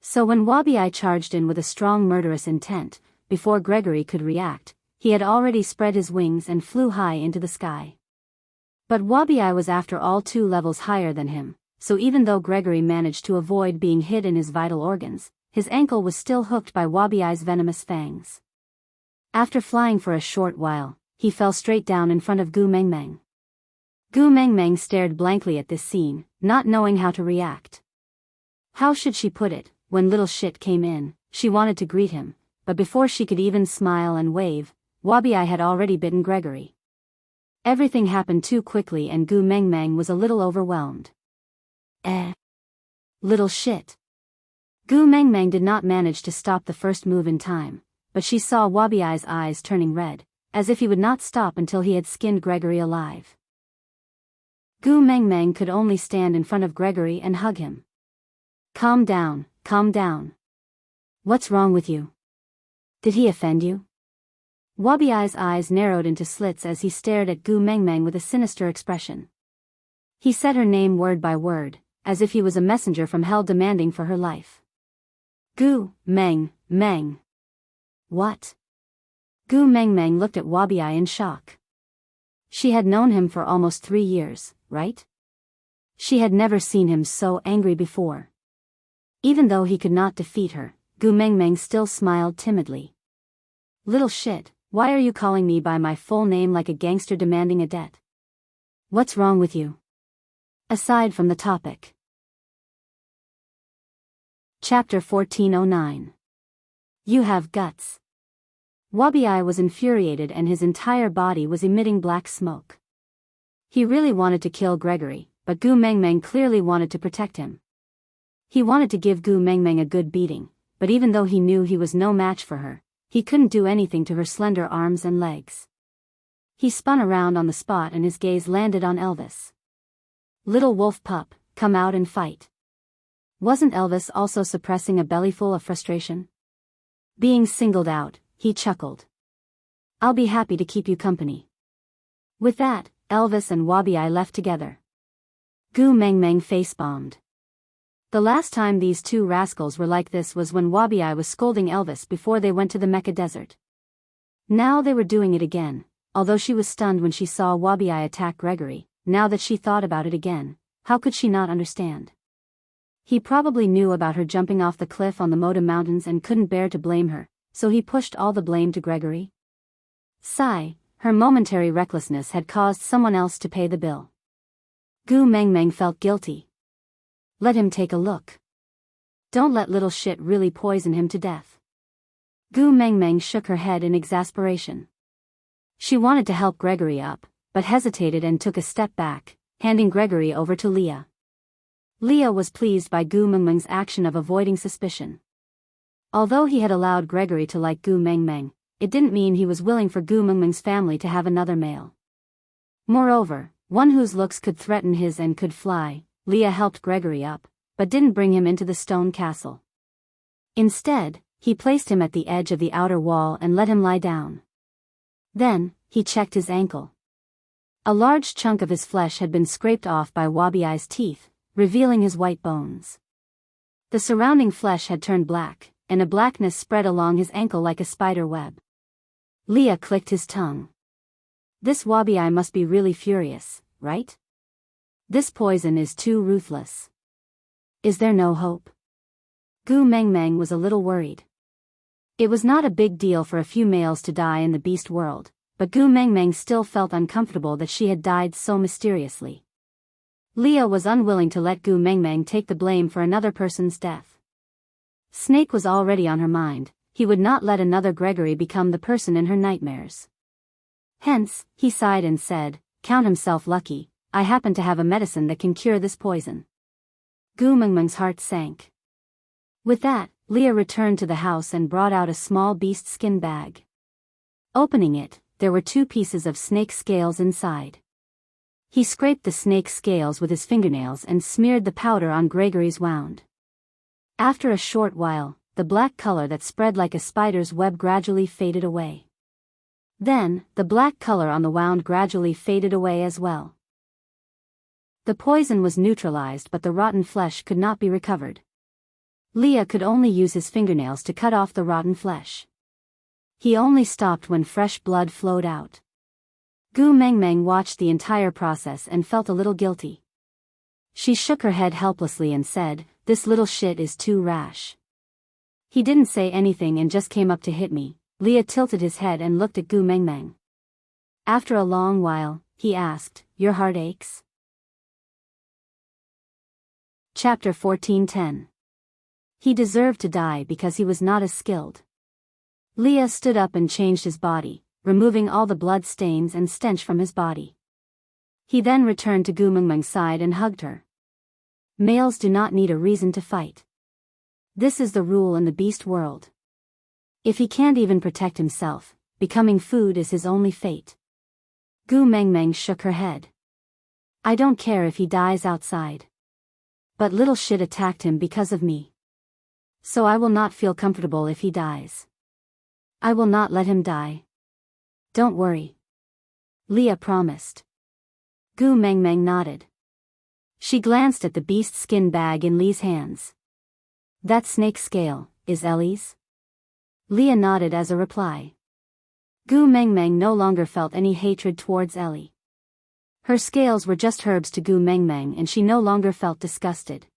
So when Wabi charged in with a strong murderous intent, before Gregory could react, he had already spread his wings and flew high into the sky. But Wabi was after all 2 levels higher than him, so even though Gregory managed to avoid being hit in his vital organs, his ankle was still hooked by Wabi's venomous fangs. After flying for a short while, he fell straight down in front of Gu Meng Meng. Gu Meng Meng stared blankly at this scene, not knowing how to react. How should she put it? When little shit came in, she wanted to greet him, but before she could even smile and wave, Wabi had already bitten Gregory. Everything happened too quickly and Gu Meng Meng was a little overwhelmed. Little shit. Gu Meng Meng did not manage to stop the first move in time, but she saw Wabi's eyes turning red, as if he would not stop until he had skinned Gregory alive. Gu Meng Meng could only stand in front of Gregory and hug him. Calm down, calm down. What's wrong with you? Did he offend you? Wabi's eyes narrowed into slits as he stared at Gu Meng Meng with a sinister expression. He said her name word by word, as if he was a messenger from hell demanding for her life. Gu Meng Meng. What? Gu Meng Meng looked at Wabi in shock. She had known him for almost 3 years, right? She had never seen him so angry before. Even though he could not defeat her, Gu Meng Meng still smiled timidly. Little shit, why are you calling me by my full name like a gangster demanding a debt? What's wrong with you? Aside from the topic. Chapter 1409. You have guts. Wabi was infuriated and his entire body was emitting black smoke. He really wanted to kill Gregory, but Gu Meng Meng clearly wanted to protect him. He wanted to give Gu Meng Meng a good beating, but even though he knew he was no match for her, he couldn't do anything to her slender arms and legs. He spun around on the spot and his gaze landed on Elvis. Little wolf pup, come out and fight. Wasn't Elvis also suppressing a bellyful of frustration? Being singled out, he chuckled. I'll be happy to keep you company. With that, Elvis and Wabi left together. Gu Meng Meng face-bombed. The last time these 2 rascals were like this was when Wabi was scolding Elvis before they went to the Mecca Desert. Now they were doing it again, although she was stunned when she saw Wabi attack Gregory. Now that she thought about it again, how could she not understand? He probably knew about her jumping off the cliff on the Moda Mountains and couldn't bear to blame her, so he pushed all the blame to Gregory. Sigh, her momentary recklessness had caused someone else to pay the bill. Gu Meng Meng felt guilty. Let him take a look. Don't let little shit really poison him to death. Gu Meng Meng shook her head in exasperation. She wanted to help Gregory up, but hesitated and took a step back, handing Gregory over to Leah. Leah was pleased by Gu Mengmeng's action of avoiding suspicion. Although he had allowed Gregory to like Gu Mengmeng, it didn't mean he was willing for Gu Mengmeng's family to have another male. Moreover, one whose looks could threaten his and could fly, Leah helped Gregory up, but didn't bring him into the stone castle. Instead, he placed him at the edge of the outer wall and let him lie down. Then, he checked his ankle. A large chunk of his flesh had been scraped off by Wabiai's teeth, revealing his white bones. The surrounding flesh had turned black, and a blackness spread along his ankle like a spider web. Leah clicked his tongue. This Wabiai must be really furious, right? This poison is too ruthless. Is there no hope? Gu Mengmeng was a little worried. It was not a big deal for a few males to die in the beast world, but Gu Mengmeng still felt uncomfortable that she had died so mysteriously. Leah was unwilling to let Gu Mengmeng take the blame for another person's death. Snake was already on her mind. He would not let another Gregory become the person in her nightmares. Hence, he sighed and said, "Count himself lucky, I happen to have a medicine that can cure this poison." Gu Mengmeng's heart sank. With that, Leah returned to the house and brought out a small beast skin bag. Opening it, there were 2 pieces of snake scales inside. He scraped the snake scales with his fingernails and smeared the powder on Gregory's wound. After a short while, the black color that spread like a spider's web gradually faded away. Then, the black color on the wound gradually faded away as well. The poison was neutralized, but the rotten flesh could not be recovered. Leah could only use his fingernails to cut off the rotten flesh. He only stopped when fresh blood flowed out. Gu Mengmeng watched the entire process and felt a little guilty. She shook her head helplessly and said, "This little shit is too rash." He didn't say anything and just came up to hit me. Leah tilted his head and looked at Gu Mengmeng. After a long while, he asked, "Your heart aches?" Chapter 14:10. He deserved to die because he was not as skilled. Leah stood up and changed his body, removing all the blood stains and stench from his body. He then returned to Gu Mengmeng's side and hugged her. Males do not need a reason to fight. This is the rule in the beast world. If he can't even protect himself, becoming food is his only fate. Gu Mengmeng shook her head. "I don't care if he dies outside. But little shit attacked him because of me. So I will not feel comfortable if he dies. I will not let him die. Don't worry." Leah promised. Gu Mengmeng nodded. She glanced at the beast skin bag in Lee's hands. "That snake scale, is Ellie's?" Leah nodded as a reply. Gu Mengmeng no longer felt any hatred towards Ellie. Her scales were just herbs to Gu Mengmeng and she no longer felt disgusted.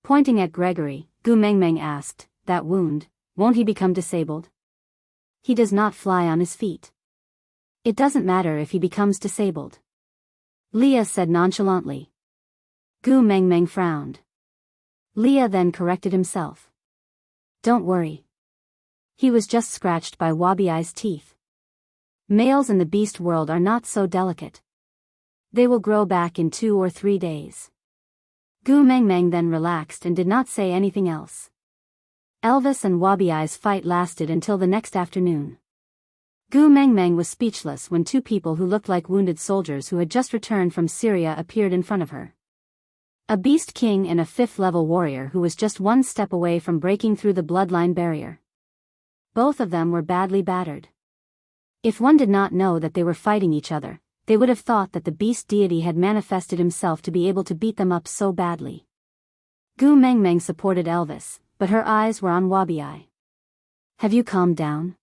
Pointing at Gregory, Gu Mengmeng asked, "That wound, won't he become disabled?" "He does not fly on his feet. It doesn't matter if he becomes disabled," Leah said nonchalantly. Gu Mengmeng frowned. Leah then corrected himself. "Don't worry. He was just scratched by Wabiai's teeth. Males in the beast world are not so delicate. They will grow back in 2 or 3 days." Gu Mengmeng then relaxed and did not say anything else. Elvis and Wabiai's fight lasted until the next afternoon. Gu Mengmeng was speechless when 2 people who looked like wounded soldiers who had just returned from Syria appeared in front of her. A beast king and a 5th-level warrior who was just 1 step away from breaking through the bloodline barrier. Both of them were badly battered. If one did not know that they were fighting each other, they would have thought that the beast deity had manifested himself to be able to beat them up so badly. Gu Mengmeng supported Elvis, but her eyes were on Wabiai. "Have you calmed down?"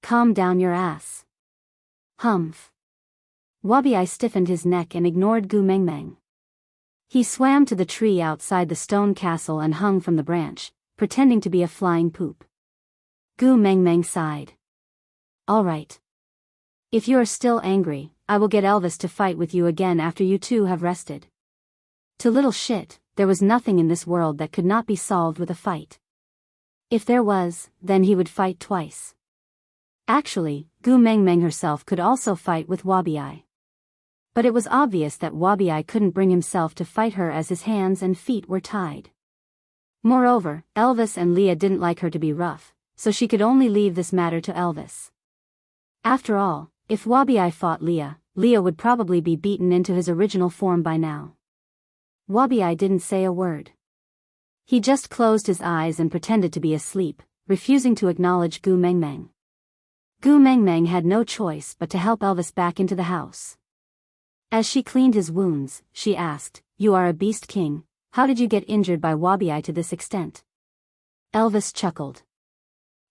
"Calm down your ass." "Humph." Wabiai stiffened his neck and ignored Gu Mengmeng. He swam to the tree outside the stone castle and hung from the branch, pretending to be a flying poop. Gu Mengmeng sighed. "All right. If you are still angry, I will get Elvis to fight with you again after you 2 have rested." To little shit, there was nothing in this world that could not be solved with a fight. If there was, then he would fight twice. Actually, Gu Mengmeng herself could also fight with Wabiai. But it was obvious that Wabi couldn't bring himself to fight her as his hands and feet were tied. Moreover, Elvis and Leah didn't like her to be rough, so she could only leave this matter to Elvis. After all, if Wabi fought Leah, Leah would probably be beaten into his original form by now. Wabi didn't say a word. He just closed his eyes and pretended to be asleep, refusing to acknowledge Gu Mengmeng. Gu Mengmeng had no choice but to help Elvis back into the house. As she cleaned his wounds, she asked, "You are a beast king, how did you get injured by Wabi to this extent?" Elvis chuckled.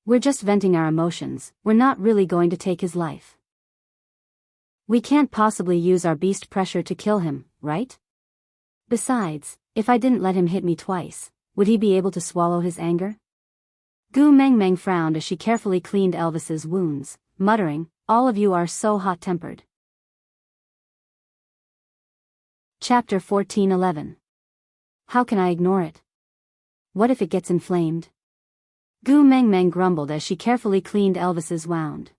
"We're just venting our emotions, we're not really going to take his life. We can't possibly use our beast pressure to kill him, right? Besides, if I didn't let him hit me twice, would he be able to swallow his anger?" Gu Mengmeng frowned as she carefully cleaned Elvis's wounds, muttering, "All of you are so hot-tempered." Chapter 14:11. How can I ignore it? What if it gets inflamed? Gu Mengmeng grumbled as she carefully cleaned Elvis's wound.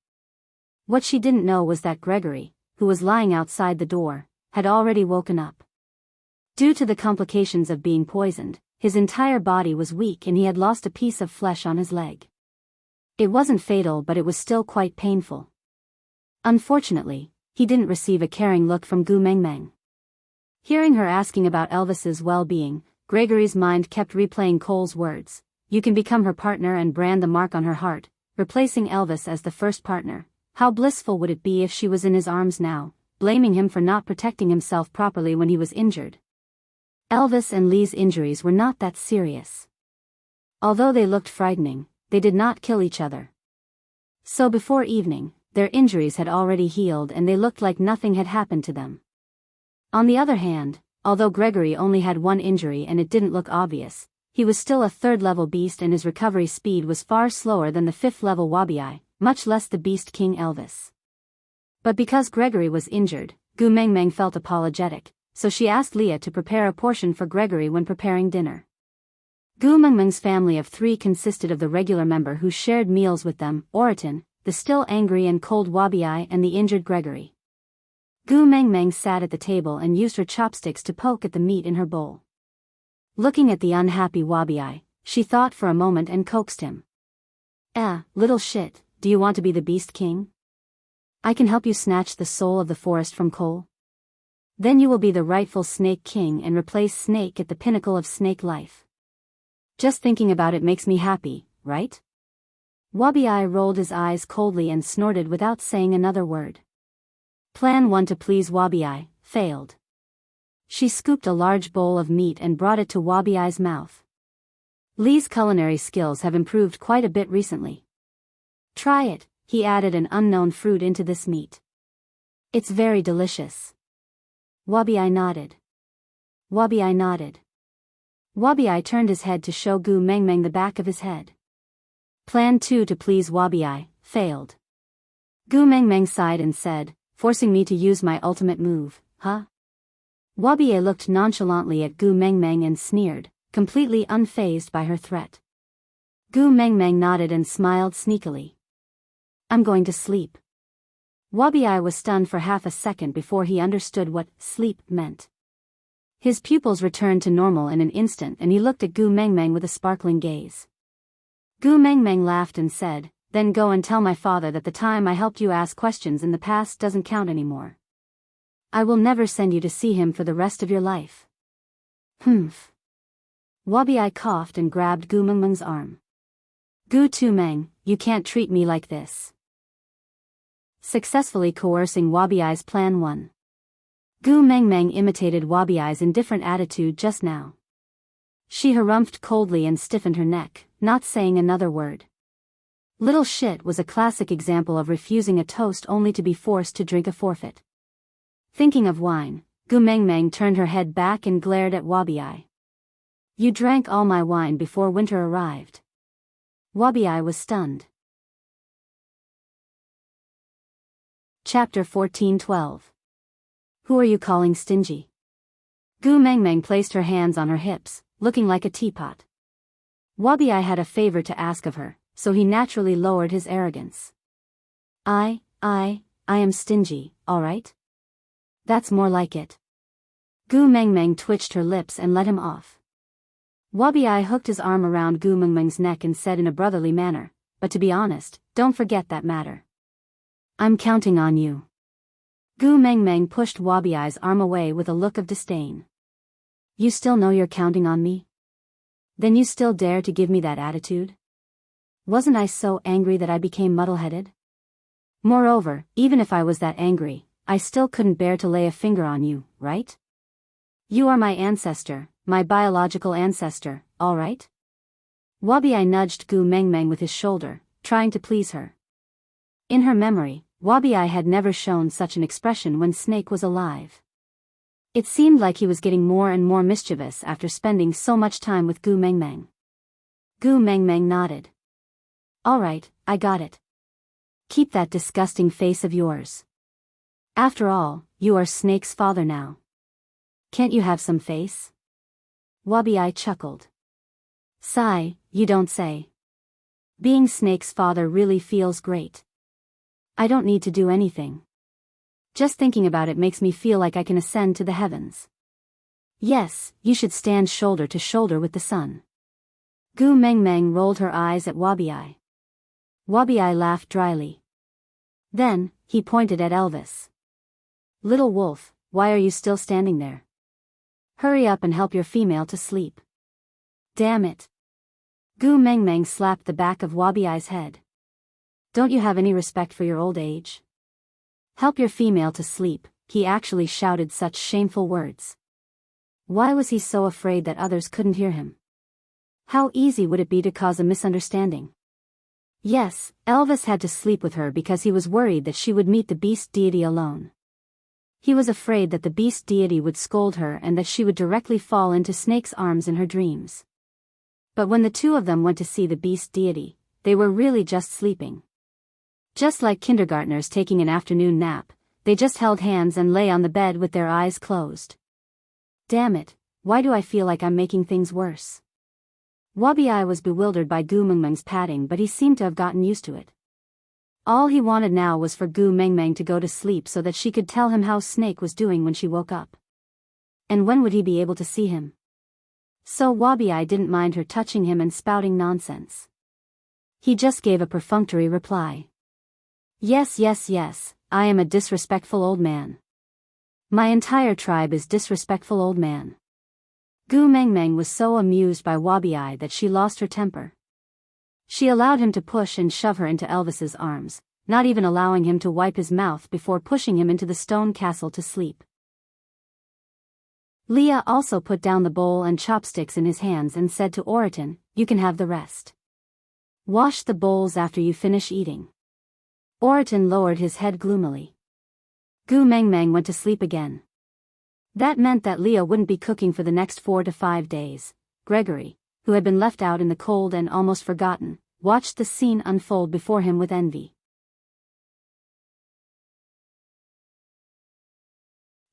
What she didn't know was that Gregory, who was lying outside the door, had already woken up. Due to the complications of being poisoned, his entire body was weak and he had lost a piece of flesh on his leg. It wasn't fatal, but it was still quite painful. Unfortunately, he didn't receive a caring look from Gu Mengmeng. Hearing her asking about Elvis's well-being, Gregory's mind kept replaying Cole's words. You can become her partner and brand the mark on her heart, replacing Elvis as the first partner. How blissful would it be if she was in his arms now, blaming him for not protecting himself properly when he was injured? Elvis and Lee's injuries were not that serious. Although they looked frightening, they did not kill each other. So before evening, their injuries had already healed and they looked like nothing had happened to them. On the other hand, although Gregory only had one injury and it didn't look obvious, he was still a third-level beast and his recovery speed was far slower than the fifth-level Wabi, much less the Beast King Elvis. But because Gregory was injured, Gu Mengmeng felt apologetic, so she asked Leah to prepare a portion for Gregory when preparing dinner. Gu Mengmeng's family of 3 consisted of the regular member who shared meals with them, Oriton, the still angry and cold Wabi, and the injured Gregory. Gu Mengmeng sat at the table and used her chopsticks to poke at the meat in her bowl. Looking at the unhappy Wabi, she thought for a moment and coaxed him. Little shit, do you want to be the Beast King? I can help you snatch the soul of the forest from Cole. Then you will be the rightful Snake King and replace Snake at the pinnacle of snake life. Just thinking about it makes me happy, right? Wabi rolled his eyes coldly and snorted without saying another word. Plan 1 to please Wabi failed. She scooped a large bowl of meat and brought it to Wabi's mouth. Lee's culinary skills have improved quite a bit recently. Try it, he added an unknown fruit into this meat. It's very delicious. Wabi nodded. Wabi nodded. Wabi turned his head to show Gu Mengmeng the back of his head. Plan 2 to please Wabi failed. Gu Mengmeng sighed and said, forcing me to use my ultimate move, huh? Wabi looked nonchalantly at Gu Mengmeng and sneered, completely unfazed by her threat. Gu Mengmeng nodded and smiled sneakily. I'm going to sleep. Wabi was stunned for half a second before he understood what sleep meant. His pupils returned to normal in an instant and he looked at Gu Mengmeng with a sparkling gaze. Gu Mengmeng laughed and said, then go and tell my father that the time I helped you ask questions in the past doesn't count anymore. I will never send you to see him for the rest of your life. Humph. Wabi coughed and grabbed Gu Mengmeng's arm. Gu Meng, you can't treat me like this. Successfully coercing Wabi's plan 1. Gu Mengmeng imitated Wabi's indifferent attitude just now. She harumphed coldly and stiffened her neck, not saying another word. Little shit was a classic example of refusing a toast only to be forced to drink a forfeit. Thinking of wine, Gu Mengmeng turned her head back and glared at Wabi. You drank all my wine before winter arrived. Wabi was stunned. Chapter 14:12. Who are you calling stingy? Gu Mengmeng placed her hands on her hips, looking like a teapot. Wabi had a favor to ask of her, so he naturally lowered his arrogance. I am stingy, all right? That's more like it. Gu Mengmeng twitched her lips and let him off. Wabi-Ai hooked his arm around Gu Mengmeng's neck and said in a brotherly manner, "But to be honest, don't forget that matter. I'm counting on you." Gu Mengmeng pushed Wabi-Ai's arm away with a look of disdain. "You still know you're counting on me? Then you still dare to give me that attitude? Wasn't I so angry that I became muddle-headed? Moreover, even if I was that angry, I still couldn't bear to lay a finger on you, right? You are my ancestor, my biological ancestor, all right?" Wabi-Ai nudged Gu Mengmeng with his shoulder, trying to please her. In her memory, Wabi-Ai had never shown such an expression when Snake was alive. It seemed like he was getting more and more mischievous after spending so much time with Gu Mengmeng. Gu Mengmeng nodded. "All right, I got it. Keep that disgusting face of yours. After all, you are Snake's father now. Can't you have some face?" Wabi-Ai chuckled. "Sigh, you don't say. Being Snake's father really feels great. I don't need to do anything. Just thinking about it makes me feel like I can ascend to the heavens. Yes, you should stand shoulder to shoulder with the sun." Gu Mengmeng rolled her eyes at Wabi-Ai. Wabi-Ai laughed dryly. Then, he pointed at Elvis. "Little wolf, why are you still standing there? Hurry up and help your female to sleep." "Damn it." Gu Mengmeng slapped the back of Wabi-Ai's head. "Don't you have any respect for your old age? Help your female to sleep," he actually shouted such shameful words. Why was he so afraid that others couldn't hear him? How easy would it be to cause a misunderstanding? Yes, Elvis had to sleep with her because he was worried that she would meet the beast deity alone. He was afraid that the beast deity would scold her and that she would directly fall into Snake's arms in her dreams. But when the two of them went to see the beast deity, they were really just sleeping. Just like kindergartners taking an afternoon nap, they just held hands and lay on the bed with their eyes closed. Damn it, why do I feel like I'm making things worse? Wabi-Ai was bewildered by Gu Mengmeng's patting, but he seemed to have gotten used to it. All he wanted now was for Gu Mengmeng to go to sleep so that she could tell him how Snake was doing when she woke up. And when would he be able to see him? So Wabi-Ai didn't mind her touching him and spouting nonsense. He just gave a perfunctory reply. Yes, I am a disrespectful old man. My entire tribe is disrespectful old man." Gu Mengmeng was so amused by Wabi-Ai that she lost her temper. She allowed him to push and shove her into Elvis's arms, not even allowing him to wipe his mouth before pushing him into the stone castle to sleep. Leah also put down the bowl and chopsticks in his hands and said to Oriton, "You can have the rest. Wash the bowls after you finish eating." Oriton lowered his head gloomily. Gu Mengmeng went to sleep again. That meant that Leah wouldn't be cooking for the next 4 to 5 days. Gregory, who had been left out in the cold and almost forgotten, watched the scene unfold before him with envy.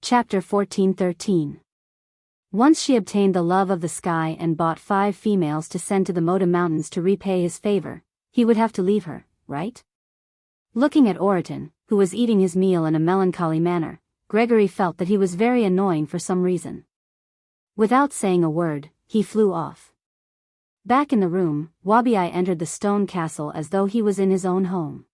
Chapter 14-13. Once she obtained the love of the sky and bought 5 females to send to the Moda Mountains to repay his favor, he would have to leave her, right? Looking at Oriton, who was eating his meal in a melancholy manner, Gregory felt that he was very annoying for some reason. Without saying a word, he flew off. Back in the room, Wabi-Ai entered the stone castle as though he was in his own home.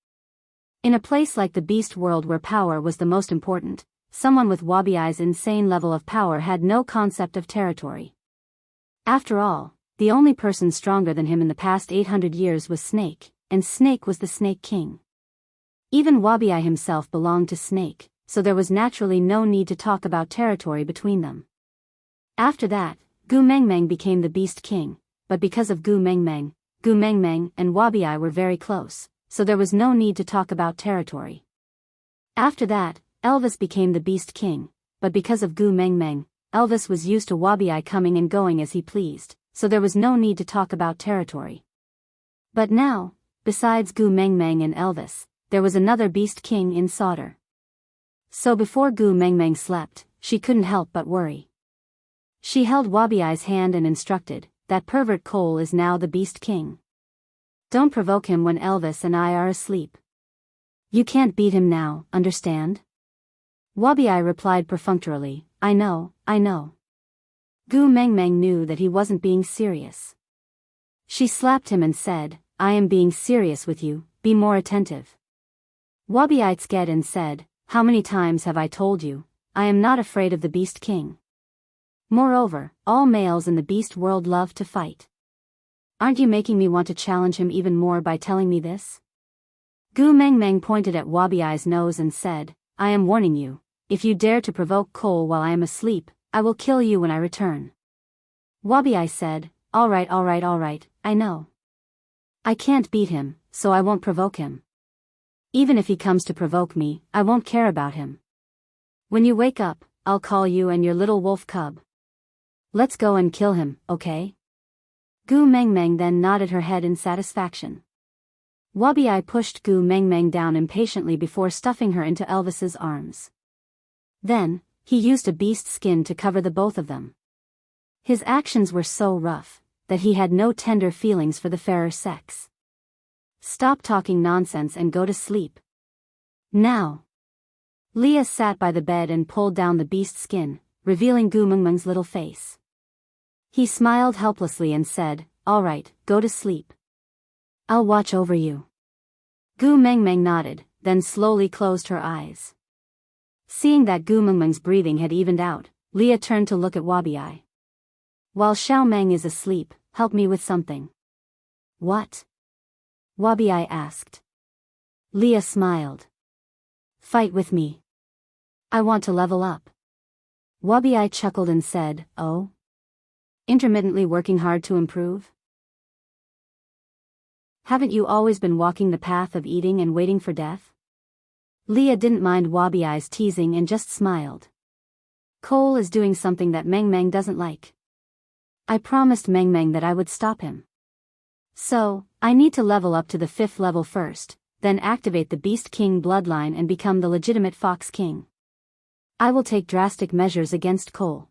In a place like the beast world where power was the most important, someone with Wabi-Ai's insane level of power had no concept of territory. After all, the only person stronger than him in the past 800 years was Snake, and Snake was the Snake King. Even Wabi-Ai himself belonged to Snake, so there was naturally no need to talk about territory between them. After that, Gu Mengmeng became the Beast King, but because of Gu Mengmeng and Wabi-Ai were very close, so there was no need to talk about territory. After that, Elvis became the Beast King, but because of Gu Mengmeng, Elvis was used to Wabi-Ai coming and going as he pleased, so there was no need to talk about territory. But now, besides Gu Mengmeng and Elvis, there was another Beast King in Sauter. So before Gu Mengmeng slept, she couldn't help but worry. She held Wabi-Ai's hand and instructed, "That pervert Cole is now the Beast King. Don't provoke him when Elvis and I are asleep. You can't beat him now, understand? Wabi-Ai replied perfunctorily, I know, I know. Gu Mengmeng knew that he wasn't being serious. She slapped him and said, I am being serious with you, be more attentive. Wabi-Ai sked and said, how many times have I told you, I am not afraid of the Beast King. Moreover, all males in the beast world love to fight. Aren't you making me want to challenge him even more by telling me this? Gu Mengmeng pointed at Wabi-Ai's nose and said, I am warning you, if you dare to provoke Cole while I am asleep, I will kill you when I return. Wabi-Ai said, all right, I know. I can't beat him, so I won't provoke him. Even if he comes to provoke me, I won't care about him. When you wake up, I'll call you and your little wolf cub. Let's go and kill him, okay? Gu Mengmeng then nodded her head in satisfaction. Wabi-Ai pushed Gu Mengmeng down impatiently before stuffing her into Elvis's arms. Then, he used a beast skin to cover the both of them. His actions were so rough, that he had no tender feelings for the fairer sex. Stop talking nonsense and go to sleep. Now. Leah sat by the bed and pulled down the beast skin, revealing Gu Mengmeng's little face. He smiled helplessly and said, all right, go to sleep. I'll watch over you. Gu Mengmeng nodded, then slowly closed her eyes. Seeing that Gu Mengmeng's breathing had evened out, Leah turned to look at Wabi-Ai. While Xiao Meng is asleep, help me with something. What? Wabi-Ai asked. Leah smiled. Fight with me. I want to level up. Wabi-Ai chuckled and said, oh? Intermittently working hard to improve? Haven't you always been walking the path of eating and waiting for death? Leah didn't mind Wabi-Ai's teasing and just smiled. Cole is doing something that Mengmeng doesn't like. I promised Mengmeng that I would stop him. So, I need to level up to the 5th level first, then activate the Beast King bloodline and become the legitimate Fox King. I will take drastic measures against Cole.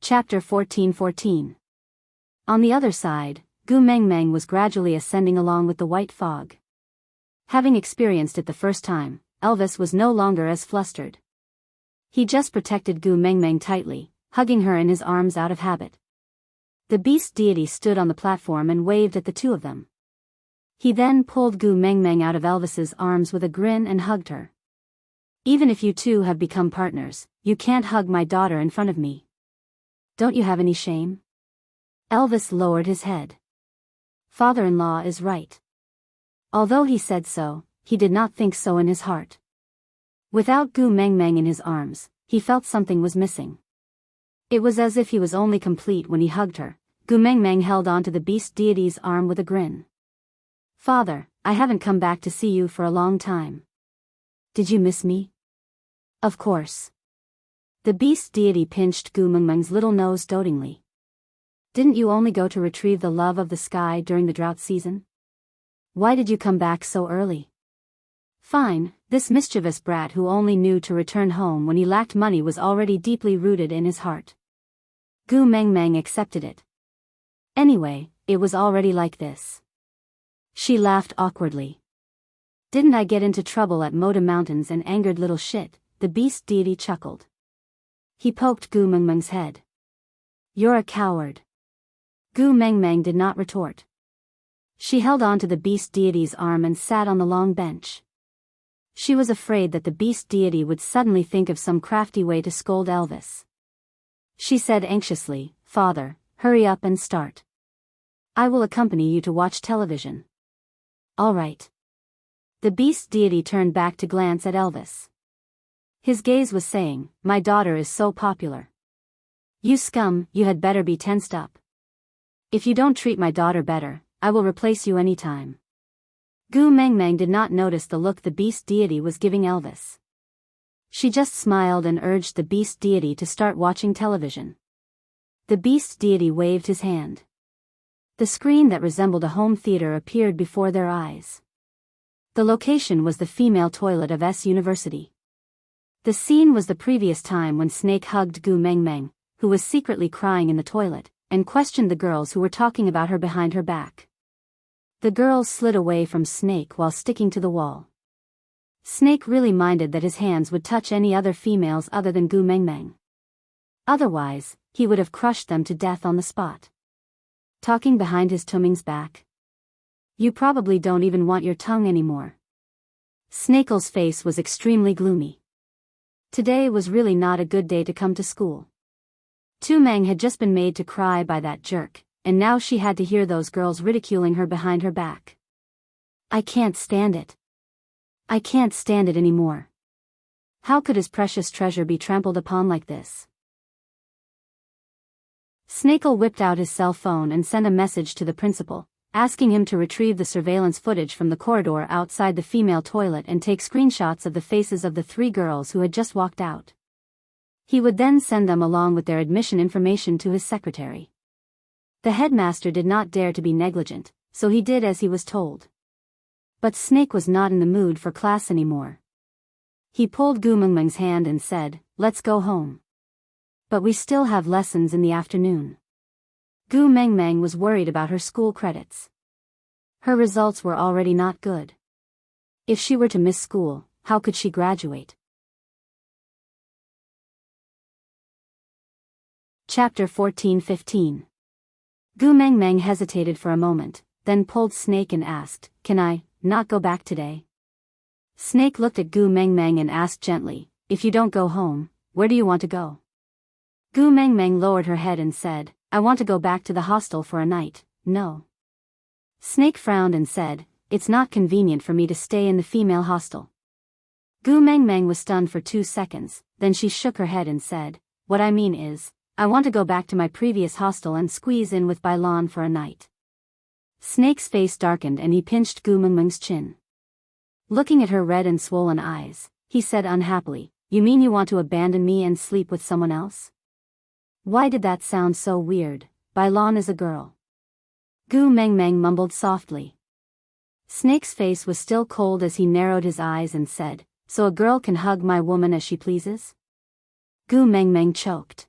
Chapter 14:14. On the other side, Gu Mengmeng was gradually ascending along with the white fog. Having experienced it the first time, Elvis was no longer as flustered. He just protected Gu Mengmeng tightly, hugging her in his arms out of habit. The beast deity stood on the platform and waved at the two of them. He then pulled Gu Mengmeng out of Elvis's arms with a grin and hugged her. Even if you two have become partners, you can't hug my daughter in front of me. Don't you have any shame? Elvis lowered his head. Father-in-law is right. Although he said so, he did not think so in his heart. Without Gu Mengmeng in his arms, he felt something was missing. It was as if he was only complete when he hugged her. Gu Mengmeng held onto the beast deity's arm with a grin. Father, I haven't come back to see you for a long time. Did you miss me? Of course. The beast deity pinched Gu Mengmeng's little nose dotingly. Didn't you only go to retrieve the love of the sky during the drought season? Why did you come back so early? Fine, this mischievous brat who only knew to return home when he lacked money was already deeply rooted in his heart. Gu Mengmeng accepted it. Anyway, it was already like this. She laughed awkwardly. Didn't I get into trouble at Moda Mountains and angered little shit? The beast deity chuckled. He poked Gu Mengmeng's head. You're a coward. Gu Mengmeng did not retort. She held on to the beast deity's arm and sat on the long bench. She was afraid that the beast deity would suddenly think of some crafty way to scold Elvis. She said anxiously, Father, hurry up and start. I will accompany you to watch television. All right. The beast deity turned back to glance at Elvis. His gaze was saying, my daughter is so popular. You scum, you had better be tensed up. If you don't treat my daughter better, I will replace you anytime. Gu Mengmeng did not notice the look the beast deity was giving Elvis. She just smiled and urged the beast deity to start watching television. The beast deity waved his hand. The screen that resembled a home theater appeared before their eyes. The location was the female toilet of S University. The scene was the previous time when Snake hugged Gu Mengmeng, who was secretly crying in the toilet, and questioned the girls who were talking about her behind her back. The girls slid away from Snake while sticking to the wall. Snake really minded that his hands would touch any other females other than Gu Mengmeng. Otherwise, he would have crushed them to death on the spot. Talking behind his Tuming's back. You probably don't even want your tongue anymore. Snakel's face was extremely gloomy. Today was really not a good day to come to school. Tumeng had just been made to cry by that jerk, and now she had to hear those girls ridiculing her behind her back. I can't stand it. I can't stand it anymore. How could his precious treasure be trampled upon like this? Snakel whipped out his cell phone and sent a message to the principal, asking him to retrieve the surveillance footage from the corridor outside the female toilet and take screenshots of the faces of the 3 girls who had just walked out. He would then send them along with their admission information to his secretary. The headmaster did not dare to be negligent, so he did as he was told. But Snake was not in the mood for class anymore. He pulled Gu Mengmeng's hand and said, "Let's go home. But we still have lessons in the afternoon." Gu Mengmeng was worried about her school credits. Her results were already not good. If she were to miss school, how could she graduate? Chapter 14-15. Gu Mengmeng hesitated for a moment, then pulled Snake and asked, "Can I not go back today?" Snake looked at Gu Mengmeng and asked gently, "If you don't go home, where do you want to go?" Gu Mengmeng lowered her head and said, "I want to go back to the hostel for a night, no." Snake frowned and said, "It's not convenient for me to stay in the female hostel." Gu Mengmeng was stunned for 2 seconds, then she shook her head and said, "What I mean is, I want to go back to my previous hostel and squeeze in with Bailan for a night." Snake's face darkened and he pinched Gu Mengmeng's chin. Looking at her red and swollen eyes, he said unhappily, "You mean you want to abandon me and sleep with someone else?" Why did that sound so weird? Bailan is a girl. Gu Mengmeng mumbled softly. Snake's face was still cold as he narrowed his eyes and said, "So a girl can hug my woman as she pleases?" Gu Mengmeng choked.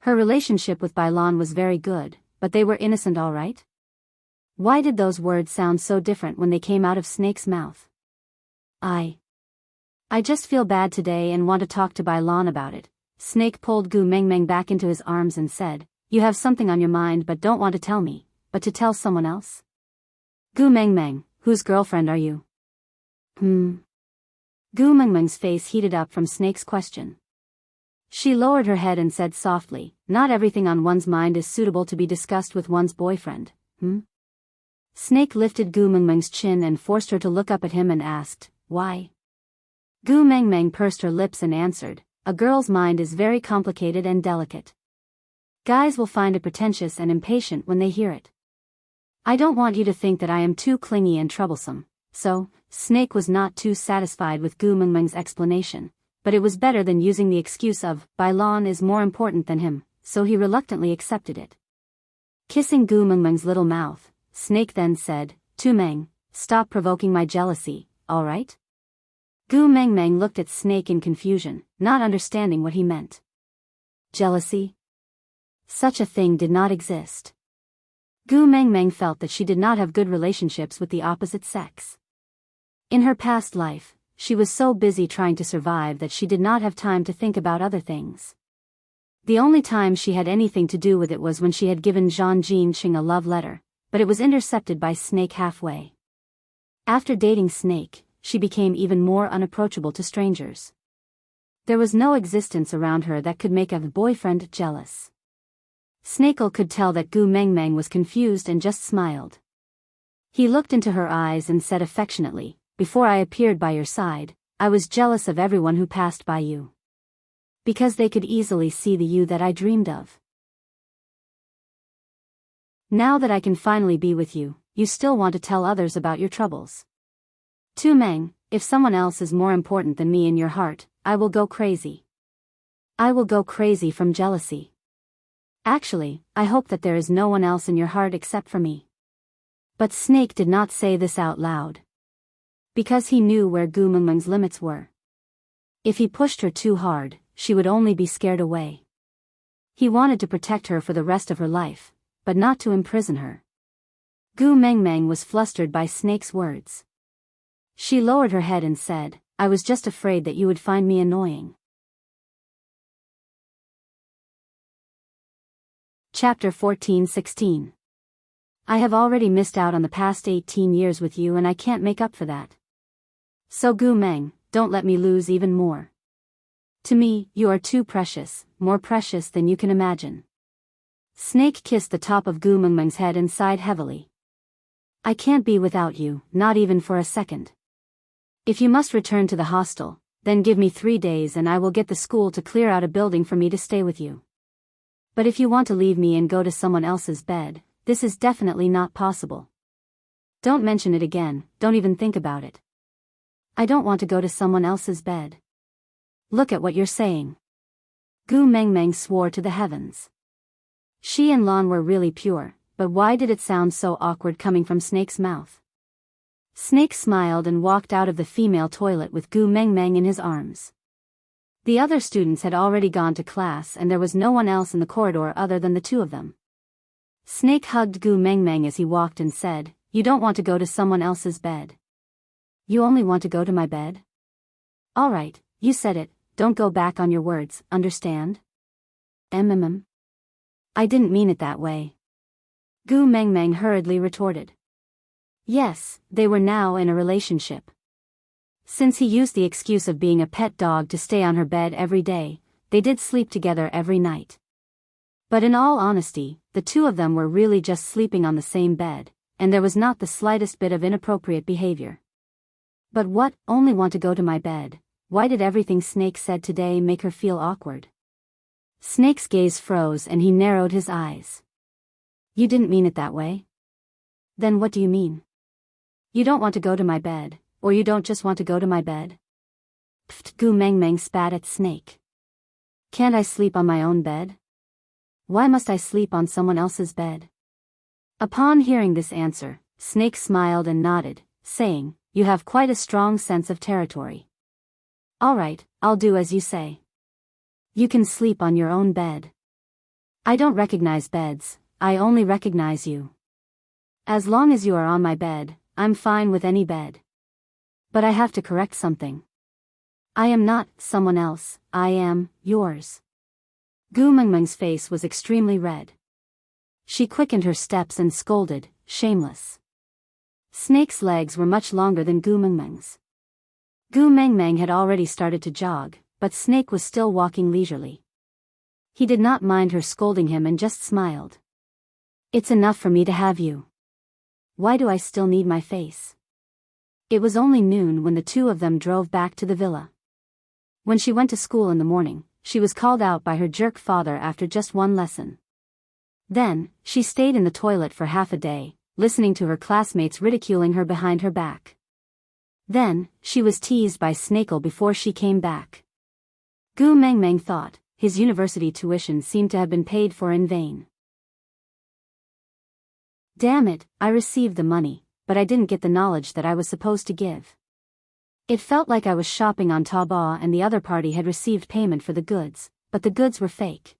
Her relationship with Bailan was very good, but they were innocent all right? Why did those words sound so different when they came out of Snake's mouth? I just feel bad today and want to talk to Bailan about it." Snake pulled Gu Mengmeng back into his arms and said, "You have something on your mind but don't want to tell me, but to tell someone else?" Gu Mengmeng, whose girlfriend are you? Gu Mengmeng's face heated up from Snake's question. She lowered her head and said softly, "Not everything on one's mind is suitable to be discussed with one's boyfriend, Snake lifted Gu Mengmeng's chin and forced her to look up at him and asked, "Why?" Gu Mengmeng pursed her lips and answered, "A girl's mind is very complicated and delicate. Guys will find it pretentious and impatient when they hear it. I don't want you to think that I am too clingy and troublesome." So, Snake was not too satisfied with Gu Mengmeng's explanation, but it was better than using the excuse of, Bailan is more important than him, so he reluctantly accepted it. Kissing Gu Mengmeng's little mouth, Snake then said, "Tumeng, stop provoking my jealousy, alright?" Gu Mengmeng looked at Snake in confusion, not understanding what he meant. Jealousy? Such a thing did not exist. Gu Mengmeng felt that she did not have good relationships with the opposite sex. In her past life, she was so busy trying to survive that she did not have time to think about other things. The only time she had anything to do with it was when she had given Zhang Jinqing a love letter, but it was intercepted by Snake halfway. After dating Snake, she became even more unapproachable to strangers. There was no existence around her that could make a boyfriend jealous. Snakel could tell that Gu Mengmeng was confused and just smiled. He looked into her eyes and said affectionately, "Before I appeared by your side, I was jealous of everyone who passed by you. Because they could easily see the you that I dreamed of. Now that I can finally be with you, you still want to tell others about your troubles. Tumeng, if someone else is more important than me in your heart, I will go crazy. I will go crazy from jealousy. Actually, I hope that there is no one else in your heart except for me." But Snake did not say this out loud. Because he knew where Gu Mengmeng's limits were. If he pushed her too hard, she would only be scared away. He wanted to protect her for the rest of her life, but not to imprison her. Gu Mengmeng was flustered by Snake's words. She lowered her head and said, I was just afraid that you would find me annoying. Chapter 14:16. I have already missed out on the past 18 years with you and I can't make up for that. So Gu Meng, don't let me lose even more. To me, you are too precious, more precious than you can imagine. Snake kissed the top of Gu Mengmeng's head and sighed heavily. I can't be without you, not even for a second. If you must return to the hostel, then give me 3 days and I will get the school to clear out a building for me to stay with you. But if you want to leave me and go to someone else's bed, this is definitely not possible. Don't mention it again, don't even think about it. I don't want to go to someone else's bed. Look at what you're saying. Gu Mengmeng swore to the heavens. She and Lan were really pure, but why did it sound so awkward coming from Snake's mouth? Snake smiled and walked out of the female toilet with Gu Mengmeng in his arms. The other students had already gone to class and there was no one else in the corridor other than the two of them. Snake hugged Gu Mengmeng as he walked and said, You don't want to go to someone else's bed. You only want to go to my bed? All right, you said it, don't go back on your words, understand? I didn't mean it that way. Gu Mengmeng hurriedly retorted. Yes, they were now in a relationship. Since he used the excuse of being a pet dog to stay on her bed every day, they did sleep together every night. But in all honesty, the two of them were really just sleeping on the same bed, and there was not the slightest bit of inappropriate behavior. But what, only want to go to my bed? Why did everything Snake said today make her feel awkward? Snake's gaze froze and he narrowed his eyes. You didn't mean it that way? Then what do you mean? You don't want to go to my bed, or you don't just want to go to my bed? Pfft, Gu Mengmeng spat at Snake. Can't I sleep on my own bed? Why must I sleep on someone else's bed? Upon hearing this answer, Snake smiled and nodded, saying, You have quite a strong sense of territory. All right, I'll do as you say. You can sleep on your own bed. I don't recognize beds, I only recognize you. As long as you are on my bed, I'm fine with any bed. But I have to correct something. I am not someone else, I am yours. Gu Mengmeng's face was extremely red. She quickened her steps and scolded, Shameless. Snake's legs were much longer than Gu Mengmeng's. Gu Mengmeng had already started to jog, but Snake was still walking leisurely. He did not mind her scolding him and just smiled. It's enough for me to have you. Why do I still need my face? It was only noon when the two of them drove back to the villa. When she went to school in the morning, she was called out by her jerk father after just one lesson. Then, she stayed in the toilet for half a day, listening to her classmates ridiculing her behind her back. Then, she was teased by Snakel before she came back. Gu Mengmeng thought, his university tuition seemed to have been paid for in vain. Damn it, I received the money, but I didn't get the knowledge that I was supposed to give. It felt like I was shopping on Taobao and the other party had received payment for the goods, but the goods were fake.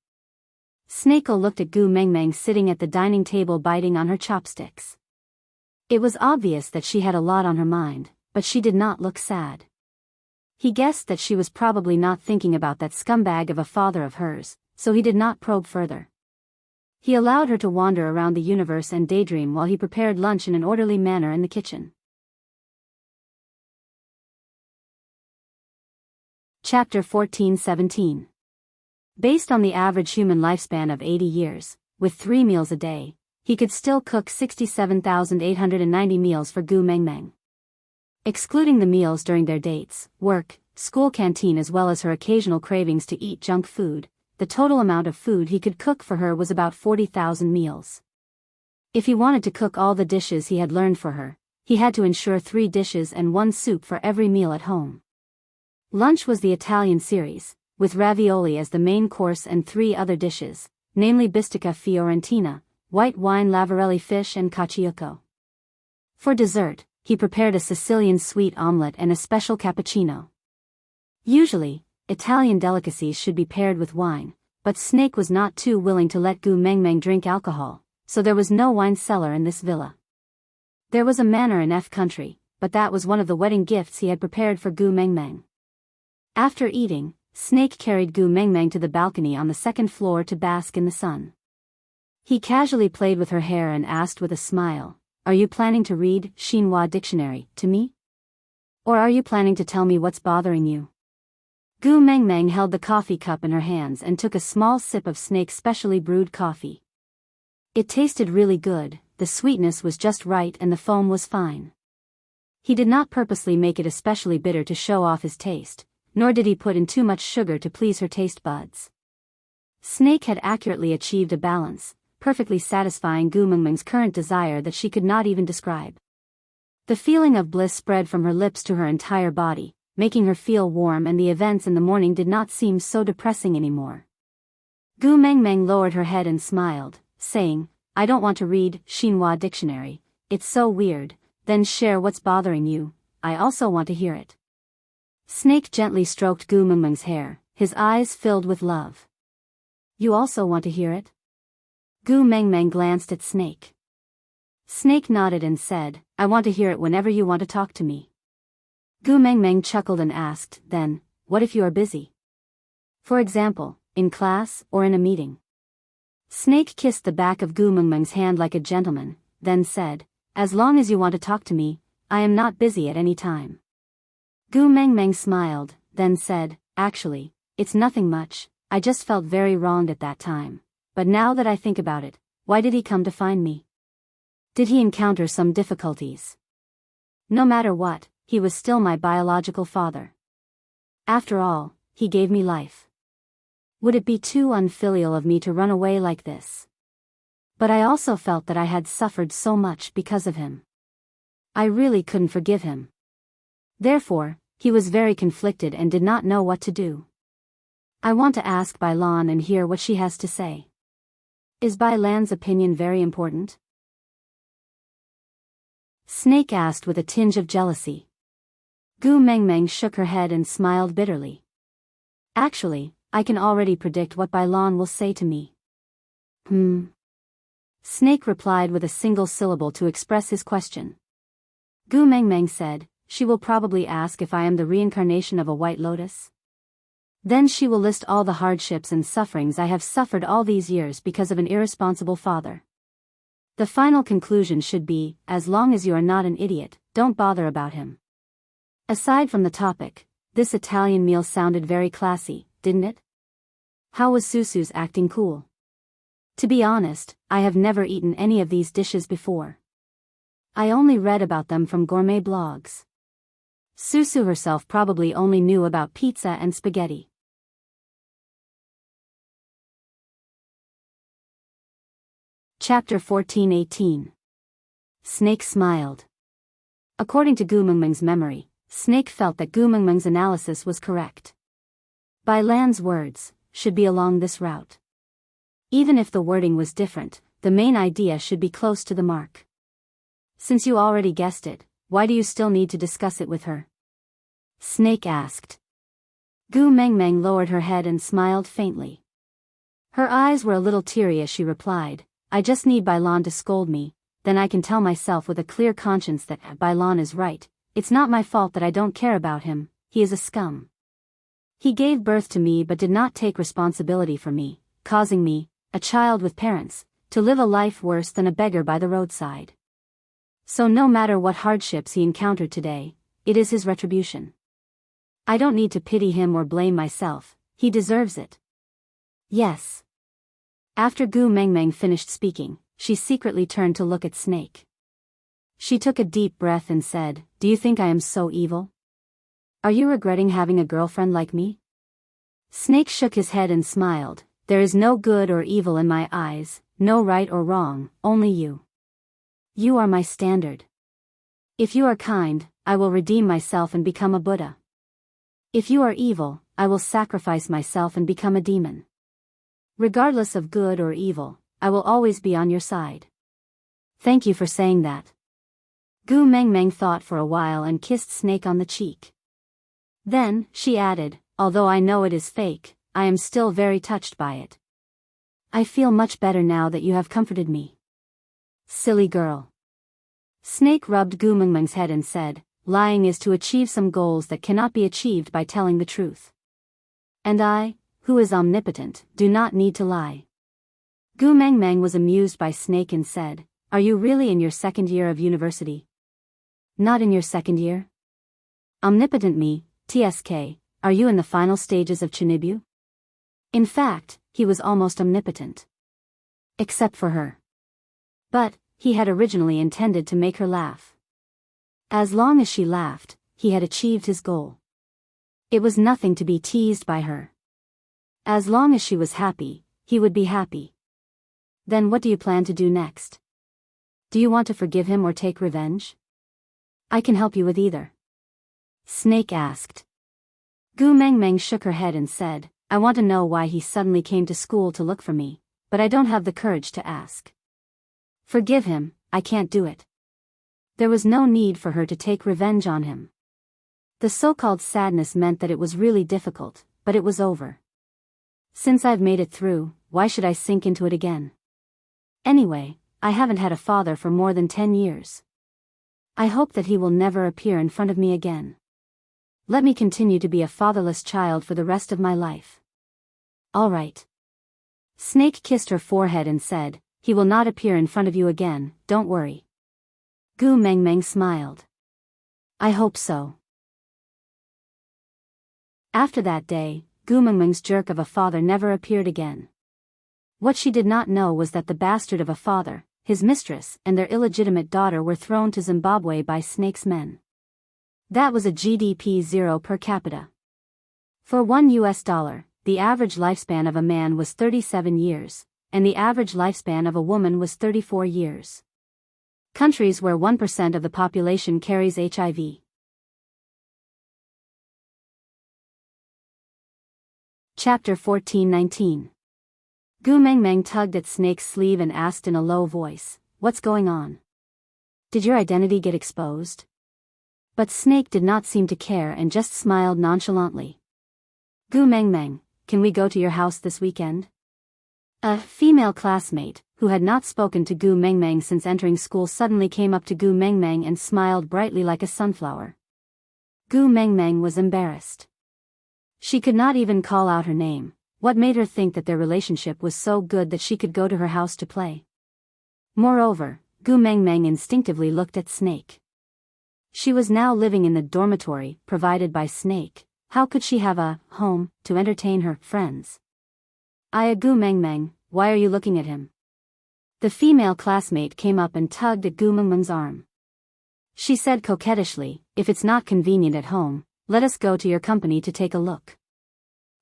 Snakel looked at Gu Mengmeng sitting at the dining table biting on her chopsticks. It was obvious that she had a lot on her mind, but she did not look sad. He guessed that she was probably not thinking about that scumbag of a father of hers, so he did not probe further. He allowed her to wander around the universe and daydream while he prepared lunch in an orderly manner in the kitchen. Chapter 14:17. Based on the average human lifespan of 80 years, with 3 meals a day, he could still cook 67,890 meals for Gu Mengmeng. Excluding the meals during their dates, work, school canteen as well as her occasional cravings to eat junk food, the total amount of food he could cook for her was about 40,000 meals. If he wanted to cook all the dishes he had learned for her, he had to ensure 3 dishes and 1 soup for every meal at home. Lunch was the Italian series, with ravioli as the main course and 3 other dishes, namely bistica fiorentina, white wine lavarelli fish and caciucco. For dessert, he prepared a Sicilian sweet omelette and a special cappuccino. Usually, Italian delicacies should be paired with wine, but Snake was not too willing to let Gu Mengmeng drink alcohol, so there was no wine cellar in this villa. There was a manor in F country, but that was one of the wedding gifts he had prepared for Gu Mengmeng. After eating, Snake carried Gu Mengmeng to the balcony on the second floor to bask in the sun. He casually played with her hair and asked with a smile, "Are you planning to read Xinhua dictionary to me? Or are you planning to tell me what's bothering you?" Gu Mengmeng held the coffee cup in her hands and took a small sip of Snake's specially brewed coffee. It tasted really good, the sweetness was just right and the foam was fine. He did not purposely make it especially bitter to show off his taste, nor did he put in too much sugar to please her taste buds. Snake had accurately achieved a balance, perfectly satisfying Gu Mengmeng's current desire that she could not even describe. The feeling of bliss spread from her lips to her entire body, making her feel warm, and the events in the morning did not seem so depressing anymore. Gu Mengmeng lowered her head and smiled, saying, "I don't want to read Xinhua dictionary, it's so weird, then share what's bothering you, I also want to hear it." Snake gently stroked Gu Mengmeng's hair, his eyes filled with love. "You also want to hear it?" Gu Mengmeng glanced at Snake. Snake nodded and said, "I want to hear it whenever you want to talk to me." Gu Mengmeng chuckled and asked, "Then, what if you are busy? For example, in class or in a meeting?" Snake kissed the back of Gu Mengmeng's hand like a gentleman, then said, "As long as you want to talk to me, I am not busy at any time." Gu Mengmeng smiled, then said, "Actually, it's nothing much, I just felt very wronged at that time, but now that I think about it, why did he come to find me? Did he encounter some difficulties? No matter what, he was still my biological father. After all, he gave me life. Would it be too unfilial of me to run away like this? But I also felt that I had suffered so much because of him. I really couldn't forgive him. Therefore, he was very conflicted and did not know what to do. I want to ask Bai Lan and hear what she has to say. Is Bai Lan's opinion very important?" Snake asked with a tinge of jealousy. Gu Mengmeng shook her head and smiled bitterly. "Actually, I can already predict what Bai Lan will say to me." Snake replied with a single syllable to express his question. Gu Mengmeng said, "She will probably ask if I am the reincarnation of a white lotus. Then she will list all the hardships and sufferings I have suffered all these years because of an irresponsible father. The final conclusion should be, as long as you are not an idiot, don't bother about him." Aside from the topic, this Italian meal sounded very classy, didn't it? How was Susu's acting cool? To be honest, I have never eaten any of these dishes before. I only read about them from gourmet blogs. Susu herself probably only knew about pizza and spaghetti. Chapter 14:18. Snake smiled. According to Gu Mengmeng's memory, Snake felt that Gu Mengmeng's analysis was correct. Bai Lan's words should be along this route. Even if the wording was different, the main idea should be close to the mark. Since you already guessed it, why do you still need to discuss it with her? Snake asked. Gu Mengmeng lowered her head and smiled faintly. Her eyes were a little teary as she replied, "I just need Bai Lan to scold me, then I can tell myself with a clear conscience that Bai Lan is right. It's not my fault that I don't care about him, he is a scum. He gave birth to me but did not take responsibility for me, causing me, a child with parents, to live a life worse than a beggar by the roadside. So no matter what hardships he encountered today, it is his retribution. I don't need to pity him or blame myself, he deserves it." Yes. After Gu Mengmeng finished speaking, she secretly turned to look at Snake. She took a deep breath and said, "Do you think I am so evil? Are you regretting having a girlfriend like me?" Snake shook his head and smiled, "There is no good or evil in my eyes, no right or wrong, only you. You are my standard. If you are kind, I will redeem myself and become a Buddha. If you are evil, I will sacrifice myself and become a demon. Regardless of good or evil, I will always be on your side." "Thank you for saying that." Gu Mengmeng thought for a while and kissed Snake on the cheek. Then, she added, "Although I know it is fake, I am still very touched by it. I feel much better now that you have comforted me." "Silly girl." Snake rubbed Gu Mengmeng's head and said, lying is to achieve some goals that cannot be achieved by telling the truth. And I, who is omnipotent, do not need to lie. Gu Mengmeng was amused by Snake and said, "Are you really in your second year of university?" "Not in your second year?" "Omnipotent me, TSK, are you in the final stages of Chinibu?" In fact, he was almost omnipotent. Except for her. But, he had originally intended to make her laugh. As long as she laughed, he had achieved his goal. It was nothing to be teased by her. As long as she was happy, he would be happy. Then what do you plan to do next? Do you want to forgive him or take revenge? I can help you with either. Snake asked. Gu Mengmeng shook her head and said, I want to know why he suddenly came to school to look for me, but I don't have the courage to ask. Forgive him, I can't do it. There was no need for her to take revenge on him. The so-called sadness meant that it was really difficult, but it was over. Since I've made it through, why should I sink into it again? Anyway, I haven't had a father for more than 10 years. I hope that he will never appear in front of me again. Let me continue to be a fatherless child for the rest of my life. All right. Snake kissed her forehead and said, he will not appear in front of you again, don't worry. Gu Mengmeng smiled. I hope so. After that day, Gu Mengmeng's jerk of a father never appeared again. What she did not know was that the bastard of a father, his mistress, and their illegitimate daughter were thrown to Zimbabwe by Snake's men. That was a GDP 0 per capita. For $1, the average lifespan of a man was 37 years, and the average lifespan of a woman was 34 years. Countries where 1% of the population carries HIV. Chapter 14:19. Gu Mengmeng tugged at Snake's sleeve and asked in a low voice, what's going on? Did your identity get exposed? But Snake did not seem to care and just smiled nonchalantly. Gu Mengmeng, can we go to your house this weekend? A female classmate, who had not spoken to Gu Mengmeng since entering school, suddenly came up to Gu Mengmeng and smiled brightly like a sunflower. Gu Mengmeng was embarrassed. She could not even call out her name. What made her think that their relationship was so good that she could go to her house to play? Moreover, Gu Mengmeng instinctively looked at Snake. She was now living in the dormitory provided by Snake. How could she have a home to entertain her friends? Gu Mengmeng, why are you looking at him? The female classmate came up and tugged at Gu Mengmeng's arm. She said coquettishly, if it's not convenient at home, let us go to your company to take a look.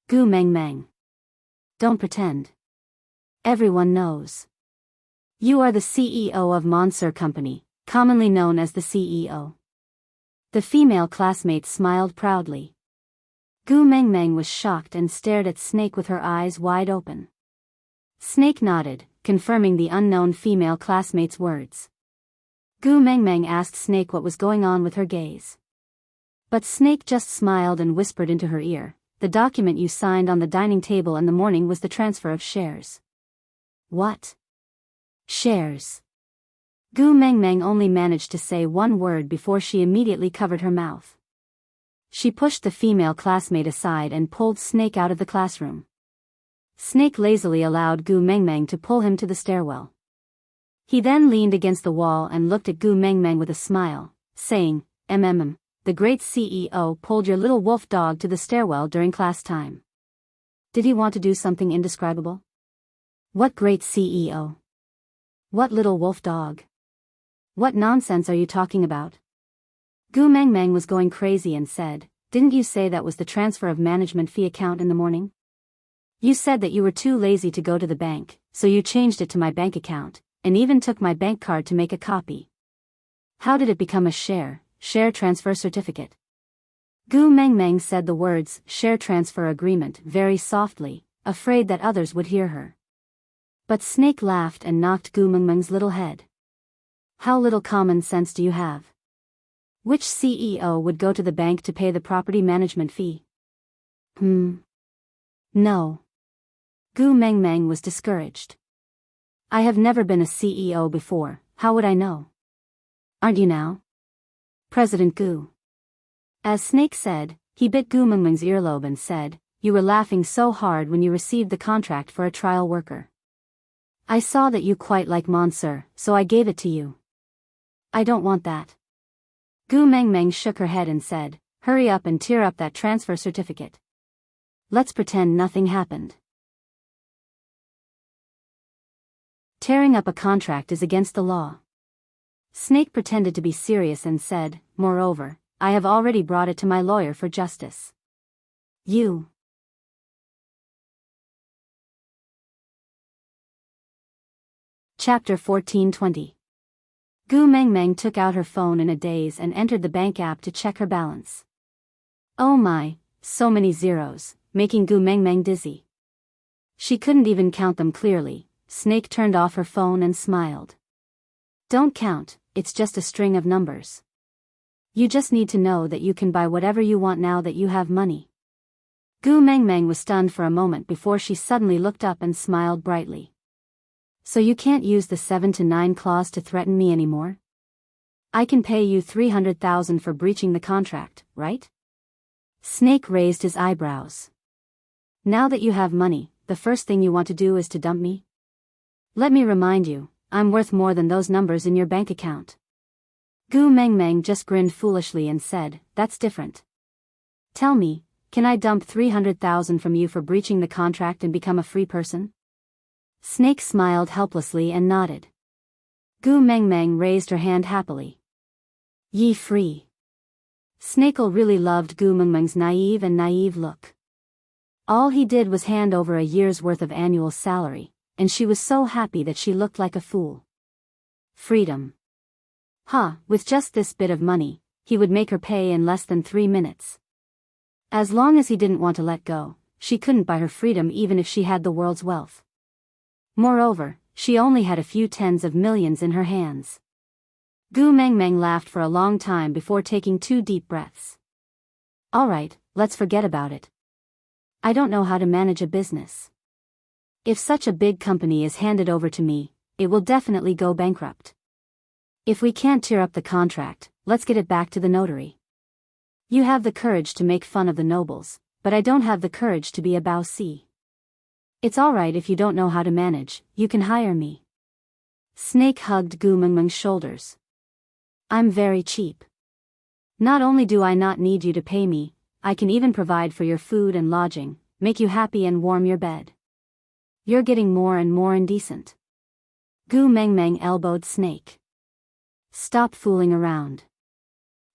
Gu Mengmeng. Don't pretend. Everyone knows. You are the CEO of Monsieur Company, commonly known as the CEO. The female classmate smiled proudly. Gu Mengmeng was shocked and stared at Snake with her eyes wide open. Snake nodded, confirming the unknown female classmate's words. Gu Mengmeng asked Snake what was going on with her gaze. But Snake just smiled and whispered into her ear, the document you signed on the dining table in the morning was the transfer of shares. What? Shares. Gu Mengmeng only managed to say one word before she immediately covered her mouth. She pushed the female classmate aside and pulled Snake out of the classroom. Snake lazily allowed Gu Mengmeng to pull him to the stairwell. He then leaned against the wall and looked at Gu Mengmeng with a smile, saying, the great CEO pulled your little wolf dog to the stairwell during class time. Did he want to do something indescribable? What great CEO? What little wolf dog? What nonsense are you talking about? Gu Mengmeng was going crazy and said, didn't you say that was the transfer of management fee account in the morning? You said that you were too lazy to go to the bank, so you changed it to my bank account, and even took my bank card to make a copy. How did it become a share transfer certificate? Gu Mengmeng said the words, share transfer agreement, very softly, afraid that others would hear her. But Snake laughed and knocked Gu Mengmeng's little head. How little common sense do you have? Which CEO would go to the bank to pay the property management fee? No. Gu Mengmeng was discouraged. I have never been a CEO before, how would I know? Aren't you now? President Gu. As Snake said, he bit Gu Mengmeng's earlobe and said, "You were laughing so hard when you received the contract for a trial worker. I saw that you quite like Monsieur, so I gave it to you." "I don't want that." Gu Mengmeng shook her head and said, "Hurry up and tear up that transfer certificate. Let's pretend nothing happened." Tearing up a contract is against the law. Snake pretended to be serious and said, "Moreover, I have already brought it to my lawyer for justice." "You." Chapter 14:20. Gu Mengmeng took out her phone in a daze and entered the bank app to check her balance. Oh my, so many zeros, making Gu Mengmeng dizzy. She couldn't even count them clearly. Snake turned off her phone and smiled. "Don't count, it's just a string of numbers. You just need to know that you can buy whatever you want now that you have money." Gu Mengmeng was stunned for a moment before she suddenly looked up and smiled brightly. "So you can't use the 7 to 9 clause to threaten me anymore? I can pay you 300,000 for breaching the contract, right?" Snake raised his eyebrows. "Now that you have money, the first thing you want to do is to dump me? Let me remind you, I'm worth more than those numbers in your bank account." Gu Mengmeng just grinned foolishly and said, "That's different. Tell me, can I dump 300,000 from you for breaching the contract and become a free person?" Snake smiled helplessly and nodded. Gu Mengmeng raised her hand happily. "Ye free." Snakel really loved Gu Mengmeng's naive look. All he did was hand over a year's worth of annual salary, and she was so happy that she looked like a fool. Freedom. With just this bit of money, he would make her pay in less than 3 minutes. As long as he didn't want to let go, she couldn't buy her freedom even if she had the world's wealth. Moreover, she only had a few tens of millions in her hands. Gu Mengmeng laughed for a long time before taking 2 deep breaths. "All right, let's forget about it. I don't know how to manage a business. If such a big company is handed over to me, it will definitely go bankrupt. If we can't tear up the contract, let's get it back to the notary. You have the courage to make fun of the nobles, but I don't have the courage to be a Bao-Si. It's alright if you don't know how to manage, you can hire me." Snake hugged Gu Mengmeng's shoulders. "I'm very cheap. Not only do I not need you to pay me, I can even provide for your food and lodging, make you happy and warm your bed. You're getting more and more indecent." Gu Mengmeng elbowed Snake. "Stop fooling around.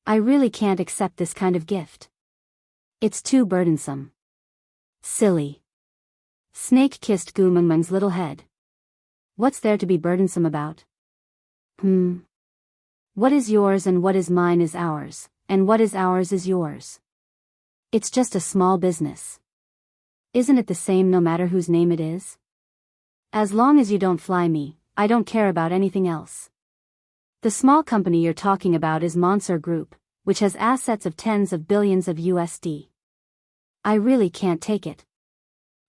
I really can't accept this kind of gift. It's too burdensome." "Silly." Snake kissed Gu Mengmeng's little head. "What's there to be burdensome about? What is yours and what is mine is ours, and what is ours is yours. It's just a small business. Isn't it the same no matter whose name it is? As long as you don't fly me, I don't care about anything else. The small company you're talking about is Monsieur Group, which has assets of tens of billions of USD. I really can't take it.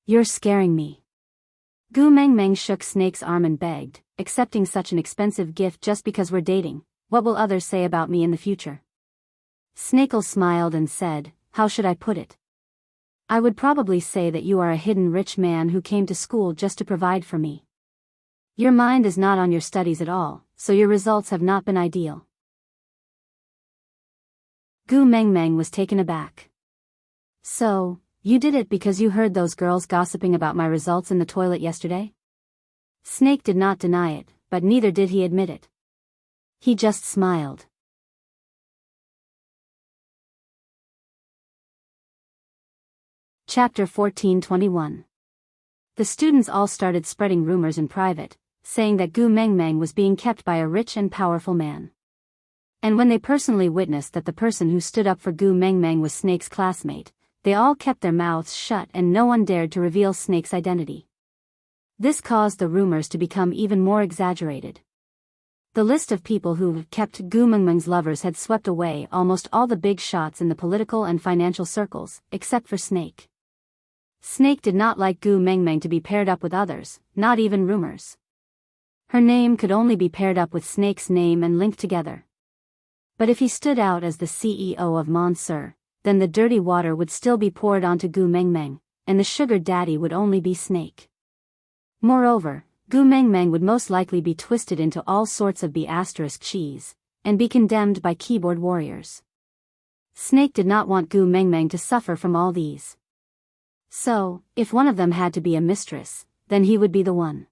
You're scaring me." Gu Mengmeng shook Snake's arm and begged, "Accepting such an expensive gift just because we're dating, what will others say about me in the future?" Snakel smiled and said, "How should I put it? I would probably say that you are a hidden rich man who came to school just to provide for me. Your mind is not on your studies at all, so your results have not been ideal." Gu Mengmeng was taken aback. "So, you did it because you heard those girls gossiping about my results in the toilet yesterday?" Snake did not deny it, but neither did he admit it. He just smiled. Chapter 14:21. The students all started spreading rumors in private, saying that Gu Mengmeng was being kept by a rich and powerful man. And when they personally witnessed that the person who stood up for Gu Mengmeng was Snake's classmate, they all kept their mouths shut and no one dared to reveal Snake's identity. This caused the rumors to become even more exaggerated. The list of people who kept Gu Mengmeng's lovers had swept away almost all the big shots in the political and financial circles, except for Snake. Snake did not like Gu Mengmeng to be paired up with others, not even rumors. Her name could only be paired up with Snake's name and linked together. But if he stood out as the CEO of Monsieur, then the dirty water would still be poured onto Gu Mengmeng, and the sugar daddy would only be Snake. Moreover, Gu Mengmeng would most likely be twisted into all sorts of B** cheese, and be condemned by keyboard warriors. Snake did not want Gu Mengmeng to suffer from all these. So, if one of them had to be a mistress, then he would be the one.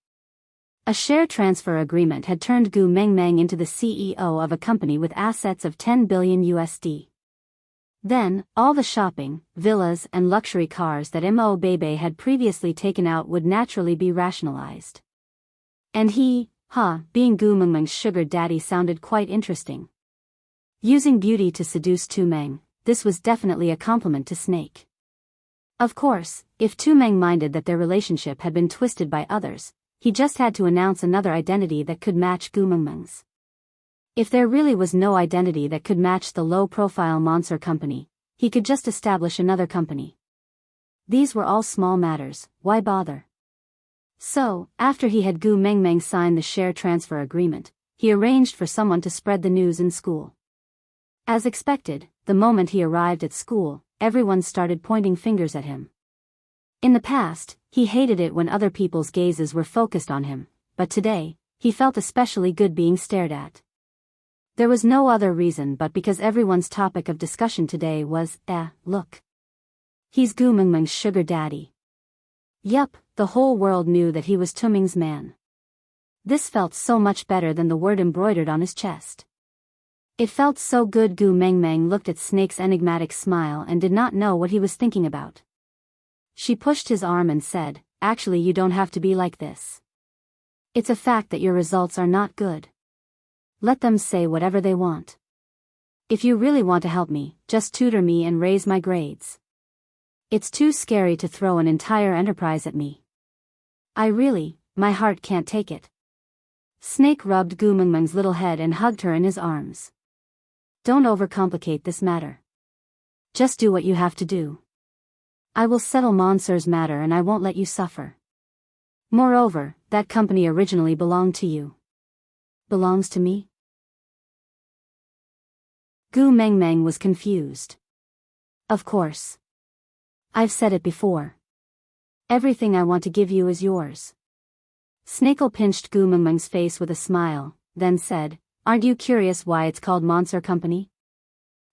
A share transfer agreement had turned Gu Mengmeng into the CEO of a company with assets of 10 billion USD. Then, all the shopping, villas and luxury cars that Mo Bebe had previously taken out would naturally be rationalized. And he, being Gu Mengmeng's sugar daddy sounded quite interesting. Using beauty to seduce Tu Meng, this was definitely a compliment to Snake. Of course, if Tu Meng minded that their relationship had been twisted by others, he just had to announce another identity that could match Gu Mengmeng's. If there really was no identity that could match the low-profile Monsieur company, he could just establish another company. These were all small matters, why bother? So, after he had Gu Mengmeng sign the share transfer agreement, he arranged for someone to spread the news in school. As expected, the moment he arrived at school, everyone started pointing fingers at him. In the past, he hated it when other people's gazes were focused on him, but today, he felt especially good being stared at. There was no other reason but because everyone's topic of discussion today was, look. He's Gu Mengmeng's sugar daddy. Yup, the whole world knew that he was Tu Meng's man. This felt so much better than the word embroidered on his chest. It felt so good. Gu Mengmeng looked at Snake's enigmatic smile and did not know what he was thinking about. She pushed his arm and said, "Actually, you don't have to be like this. It's a fact that your results are not good. Let them say whatever they want. If you really want to help me, just tutor me and raise my grades. It's too scary to throw an entire enterprise at me. My heart can't take it." Snake rubbed Gu Mengmeng's little head and hugged her in his arms. "Don't overcomplicate this matter. Just do what you have to do. I will settle Monsieur's matter and I won't let you suffer. Moreover, that company originally belonged to you." "Belongs to me?" Gu Mengmeng was confused. "Of course. I've said it before. Everything I want to give you is yours." Snake pinched Gu Mengmeng's face with a smile, then said, "Aren't you curious why it's called Monsieur Company?"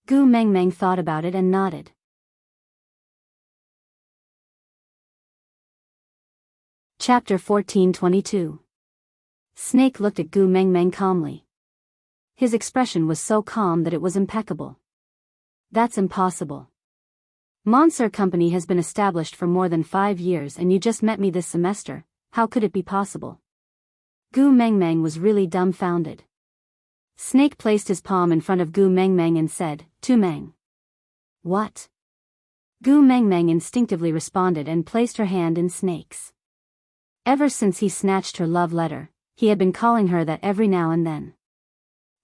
Gu Mengmeng thought about it and nodded. Chapter 1422. Snake looked at Gu Mengmeng calmly. His expression was so calm that it was impeccable. "That's impossible. Monsieur Company has been established for more than 5 years and you just met me this semester, how could it be possible?" Gu Mengmeng was really dumbfounded. Snake placed his palm in front of Gu Mengmeng and said, "Tu Meng." "What?" Gu Mengmeng instinctively responded and placed her hand in Snake's. Ever since he snatched her love letter, he had been calling her that every now and then.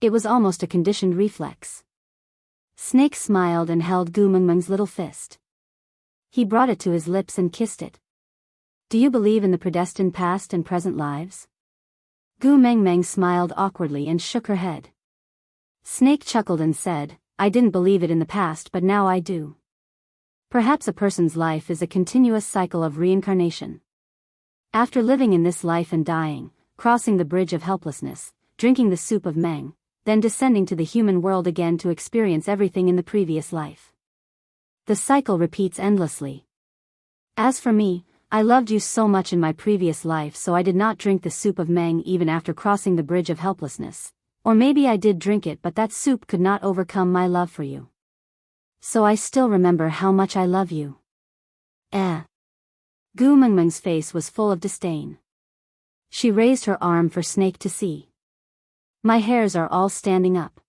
It was almost a conditioned reflex. Snake smiled and held Gu Mengmeng's little fist. He brought it to his lips and kissed it. "Do you believe in the predestined past and present lives?" Gu Mengmeng smiled awkwardly and shook her head. Snake chuckled and said, "I didn't believe it in the past but now I do. Perhaps a person's life is a continuous cycle of reincarnation. After living in this life and dying, crossing the bridge of helplessness, drinking the soup of Meng, then descending to the human world again to experience everything in the previous life. The cycle repeats endlessly. As for me, I loved you so much in my previous life so I did not drink the soup of Meng even after crossing the bridge of helplessness. Or maybe I did drink it but that soup could not overcome my love for you. So I still remember how much I love you." Gu Mengmeng's face was full of disdain. She raised her arm for Snake to see. "My hairs are all standing up.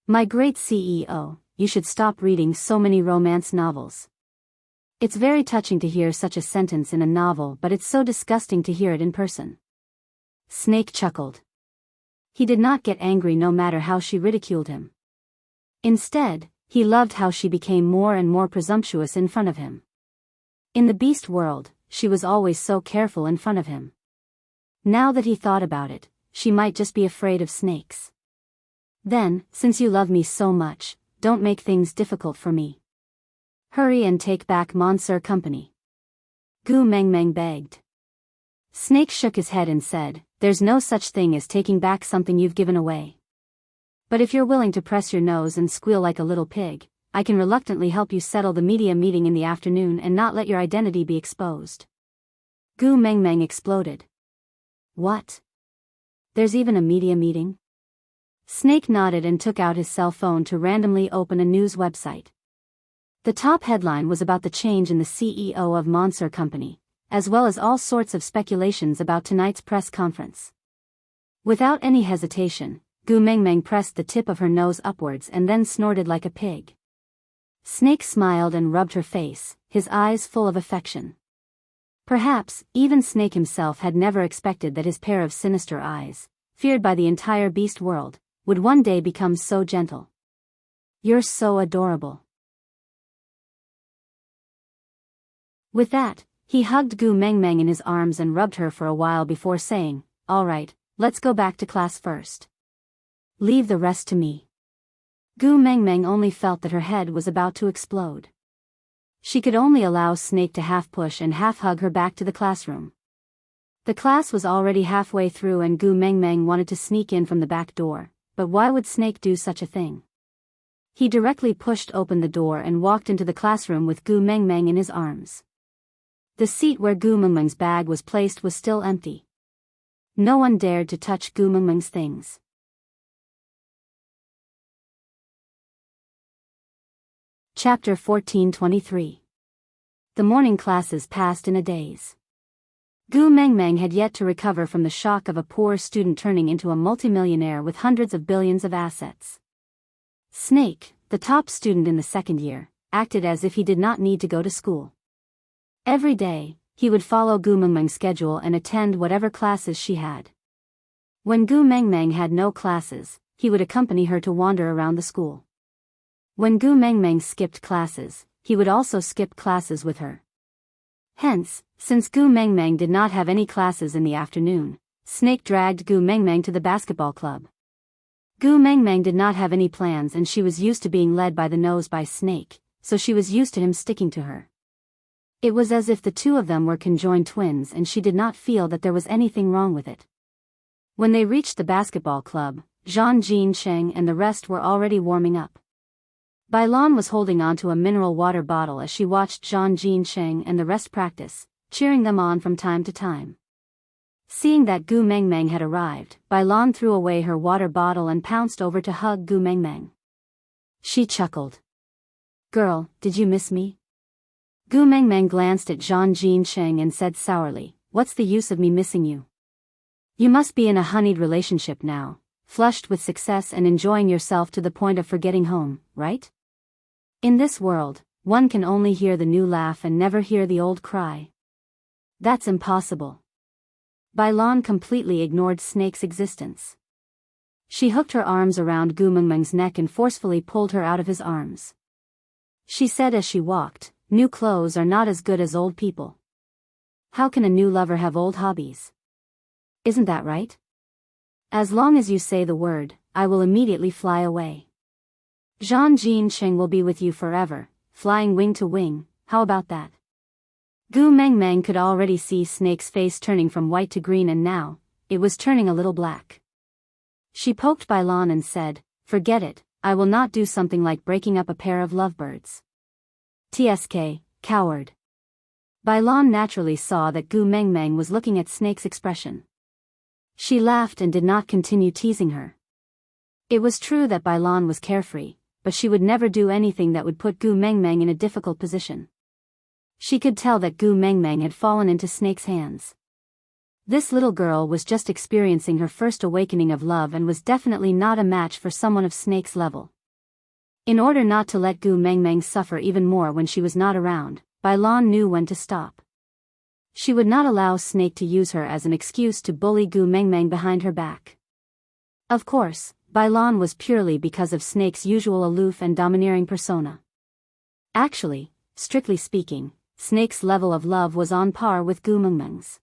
My great CEO, you should stop reading so many romance novels. It's very touching to hear such a sentence in a novel but it's so disgusting to hear it in person." Snake chuckled. He did not get angry no matter how she ridiculed him. Instead, he loved how she became more and more presumptuous in front of him. In the beast world, she was always so careful in front of him. Now that he thought about it, she might just be afraid of snakes. Then, since you love me so much, don't make things difficult for me. Hurry and take back Monsieur Company. Gu Mengmeng begged. Snake shook his head and said, there's no such thing as taking back something you've given away. But if you're willing to press your nose and squeal like a little pig, I can reluctantly help you settle the media meeting in the afternoon and not let your identity be exposed. Gu Mengmeng exploded. What? There's even a media meeting? Snake nodded and took out his cell phone to randomly open a news website. The top headline was about the change in the CEO of Monsieur Company, as well as all sorts of speculations about tonight's press conference. Without any hesitation, Gu Mengmeng pressed the tip of her nose upwards and then snorted like a pig. Snake smiled and rubbed her face, his eyes full of affection. Perhaps, even Snake himself had never expected that his pair of sinister eyes, feared by the entire beast world, would one day become so gentle. You're so adorable. With that, he hugged Gu Mengmeng in his arms and rubbed her for a while before saying, all right, let's go back to class first. Leave the rest to me. Gu Mengmeng only felt that her head was about to explode. She could only allow Snake to half push and half hug her back to the classroom. The class was already halfway through and Gu Mengmeng wanted to sneak in from the back door, but why would Snake do such a thing? He directly pushed open the door and walked into the classroom with Gu Mengmeng in his arms. The seat where Gu Mengmeng's bag was placed was still empty. No one dared to touch Gu Mengmeng's things. Chapter 14:23. The morning classes passed in a daze. Gu Mengmeng had yet to recover from the shock of a poor student turning into a multimillionaire with hundreds of billions of assets. Snake, the top student in the second year, acted as if he did not need to go to school. Every day, he would follow Gu Mengmeng's schedule and attend whatever classes she had. When Gu Mengmeng had no classes, he would accompany her to wander around the school. When Gu Mengmeng skipped classes, he would also skip classes with her. Hence, since Gu Mengmeng did not have any classes in the afternoon, Snake dragged Gu Mengmeng to the basketball club. Gu Mengmeng did not have any plans and she was used to being led by the nose by Snake, so she was used to him sticking to her. It was as if the two of them were conjoined twins and she did not feel that there was anything wrong with it. When they reached the basketball club, Zhang Jinsheng and the rest were already warming up. Bailan was holding onto a mineral water bottle as she watched Zhang Jinsheng and the rest practice, cheering them on from time to time. Seeing that Gu Mengmeng had arrived, Bailan threw away her water bottle and pounced over to hug Gu Mengmeng. She chuckled. Girl, did you miss me? Gu Mengmeng glanced at Zhang Jinsheng and said sourly, what's the use of me missing you? You must be in a honeyed relationship now, flushed with success and enjoying yourself to the point of forgetting home, right? In this world, one can only hear the new laugh and never hear the old cry. That's impossible. Bailan completely ignored Snake's existence. She hooked her arms around Gu Mengmeng's neck and forcefully pulled her out of his arms. She said as she walked, new clothes are not as good as old people. How can a new lover have old hobbies? Isn't that right? As long as you say the word, I will immediately fly away. Zhang Jinsheng will be with you forever, flying wing to wing, how about that? Gu Mengmeng could already see Snake's face turning from white to green and now, it was turning a little black. She poked Bailan and said, forget it, I will not do something like breaking up a pair of lovebirds. TSK, coward. Bailan naturally saw that Gu Mengmeng was looking at Snake's expression. She laughed and did not continue teasing her. It was true that Bailan was carefree, but she would never do anything that would put Gu Mengmeng in a difficult position. She could tell that Gu Mengmeng had fallen into Snake's hands. This little girl was just experiencing her first awakening of love and was definitely not a match for someone of Snake's level. In order not to let Gu Mengmeng suffer even more when she was not around, Bailan knew when to stop. She would not allow Snake to use her as an excuse to bully Gu Mengmeng behind her back. Of course, Bailan was purely because of Snake's usual aloof and domineering persona. Actually, strictly speaking, Snake's level of love was on par with Gu Mengmeng's.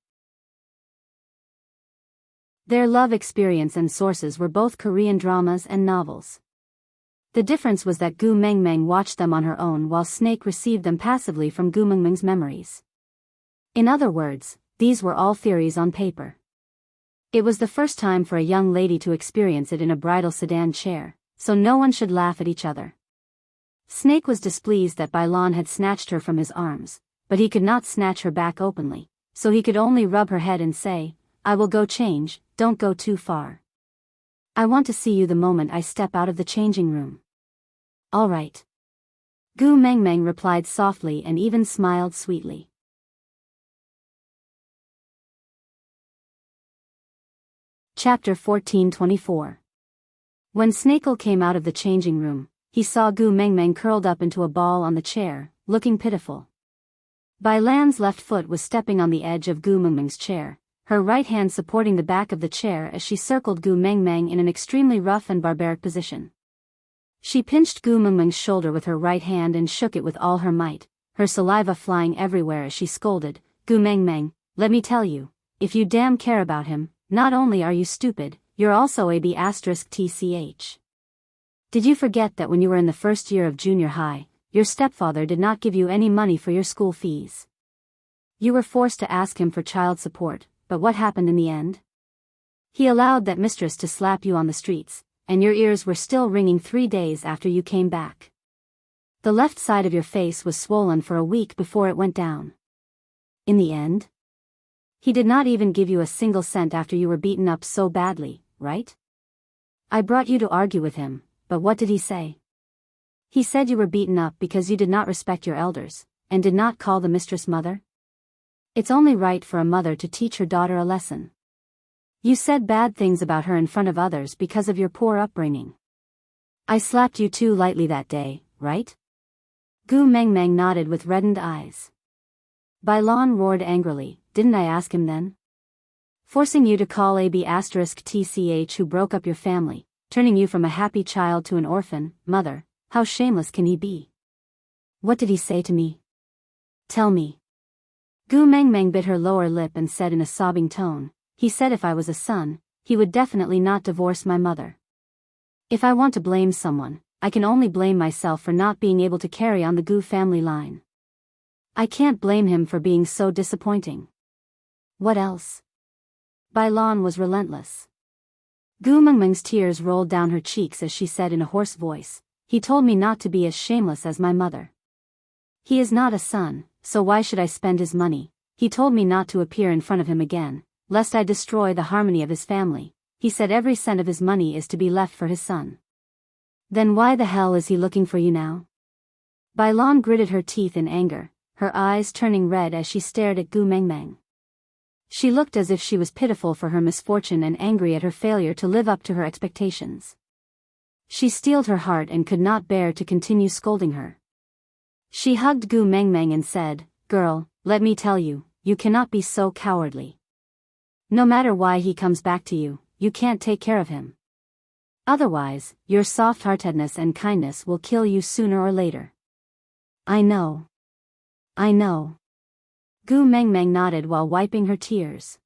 Their love experience and sources were both Korean dramas and novels. The difference was that Gu Mengmeng watched them on her own while Snake received them passively from Gu Mengmeng's memories. In other words, these were all theories on paper. It was the first time for a young lady to experience it in a bridal sedan chair, so no one should laugh at each other. Snake was displeased that Bailan had snatched her from his arms, but he could not snatch her back openly, so he could only rub her head and say, "I will go change, don't go too far. I want to see you the moment I step out of the changing room." "All right." Gu Mengmeng replied softly and even smiled sweetly. Chapter 1424. When Snakel came out of the changing room, he saw Gu Mengmeng curled up into a ball on the chair, looking pitiful. Bailan's left foot was stepping on the edge of Gu Mengmeng's chair, her right hand supporting the back of the chair as she circled Gu Mengmeng in an extremely rough and barbaric position. She pinched Gu Mengmeng's shoulder with her right hand and shook it with all her might, her saliva flying everywhere as she scolded, "Gu Mengmeng, let me tell you, if you damn care about him, not only are you stupid, you're also a B*TCH. Did you forget that when you were in the first year of junior high, your stepfather did not give you any money for your school fees? You were forced to ask him for child support, but what happened in the end? He allowed that mistress to slap you on the streets, and your ears were still ringing 3 days after you came back. The left side of your face was swollen for a week before it went down. In the end? He did not even give you a single cent after you were beaten up so badly, right? I brought you to argue with him, but what did he say? He said you were beaten up because you did not respect your elders, and did not call the mistress mother? It's only right for a mother to teach her daughter a lesson. You said bad things about her in front of others because of your poor upbringing. I slapped you too lightly that day, right? Gu Mengmeng nodded with reddened eyes. Bailan roared angrily, "Didn't I ask him then? Forcing you to call a B*TCH who broke up your family, turning you from a happy child to an orphan, mother, how shameless can he be? What did he say to me? Tell me." Gu Mengmeng bit her lower lip and said in a sobbing tone, "He said if I was a son, he would definitely not divorce my mother. If I want to blame someone, I can only blame myself for not being able to carry on the Gu family line. I can't blame him for being so disappointing. What else?" Bailan was relentless. Gu Mengmeng's tears rolled down her cheeks as she said in a hoarse voice, "He told me not to be as shameless as my mother. He is not a son, so why should I spend his money? He told me not to appear in front of him again, lest I destroy the harmony of his family. He said every cent of his money is to be left for his son. Then why the hell is he looking for you now?" Bailan gritted her teeth in anger, her eyes turning red as she stared at Gu Mengmeng. She looked as if she was pitiful for her misfortune and angry at her failure to live up to her expectations. She steeled her heart and could not bear to continue scolding her. She hugged Gu Mengmeng and said, "Girl, let me tell you, you cannot be so cowardly. No matter why he comes back to you, you can't take care of him. Otherwise, your soft-heartedness and kindness will kill you sooner or later." I know. Gu Mengmeng nodded while wiping her tears.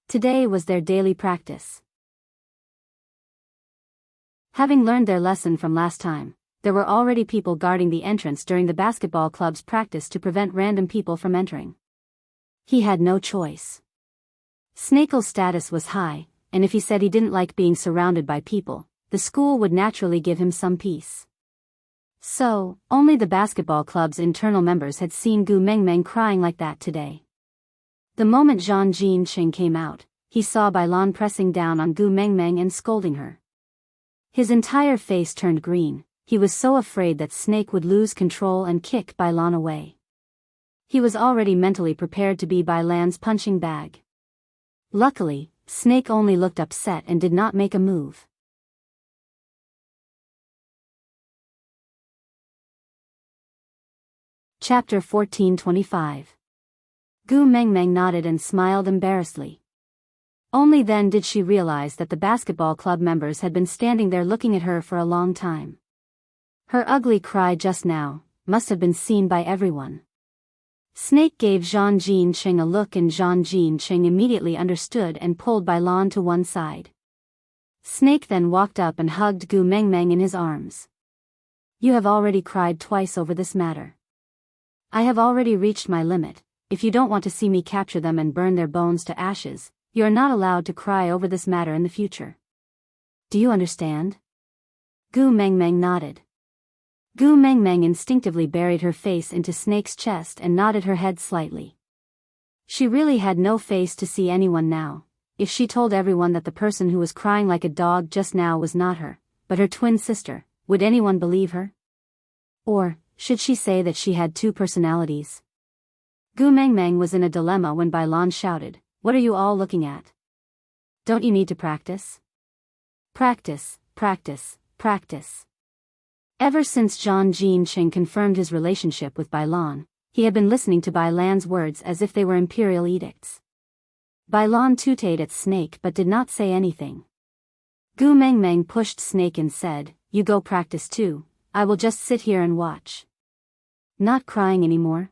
Today was their daily practice. Having learned their lesson from last time, there were already people guarding the entrance during the basketball club's practice to prevent random people from entering. He had no choice. Snakel's status was high, and if he said he didn't like being surrounded by people, the school would naturally give him some peace. So, only the basketball club's internal members had seen Gu Mengmeng crying like that today. The moment Zhang Jinqing came out, he saw Bailan pressing down on Gu Mengmeng and scolding her. His entire face turned green. He was so afraid that Snake would lose control and kick Bailan away. He was already mentally prepared to be Bailan's punching bag. Luckily, Snake only looked upset and did not make a move. Chapter 1425. Gu Mengmeng nodded and smiled embarrassedly. Only then did she realize that the basketball club members had been standing there looking at her for a long time. Her ugly cry just now must have been seen by everyone. Snake gave Zhang Jinqing a look and Zhang Jinqing immediately understood and pulled Bailan to one side. Snake then walked up and hugged Gu Mengmeng in his arms. You have already cried twice over this matter. I have already reached my limit. If you don't want to see me capture them and burn their bones to ashes, you are not allowed to cry over this matter in the future. Do you understand? Gu Mengmeng nodded. Gu Mengmeng instinctively buried her face into Snake's chest and nodded her head slightly. She really had no face to see anyone now. If she told everyone that the person who was crying like a dog just now was not her, but her twin sister, would anyone believe her? Or should she say that she had two personalities? Gu Mengmeng was in a dilemma when Bailan shouted, "What are you all looking at? Don't you need to practice? Practice, practice, practice." Ever since Zhang Jinqing confirmed his relationship with Bailan, he had been listening to Bailan's words as if they were imperial edicts. Bailan tooted at Snake but did not say anything. Gu Mengmeng pushed Snake and said, "You go practice too, I will just sit here and watch." Not crying anymore?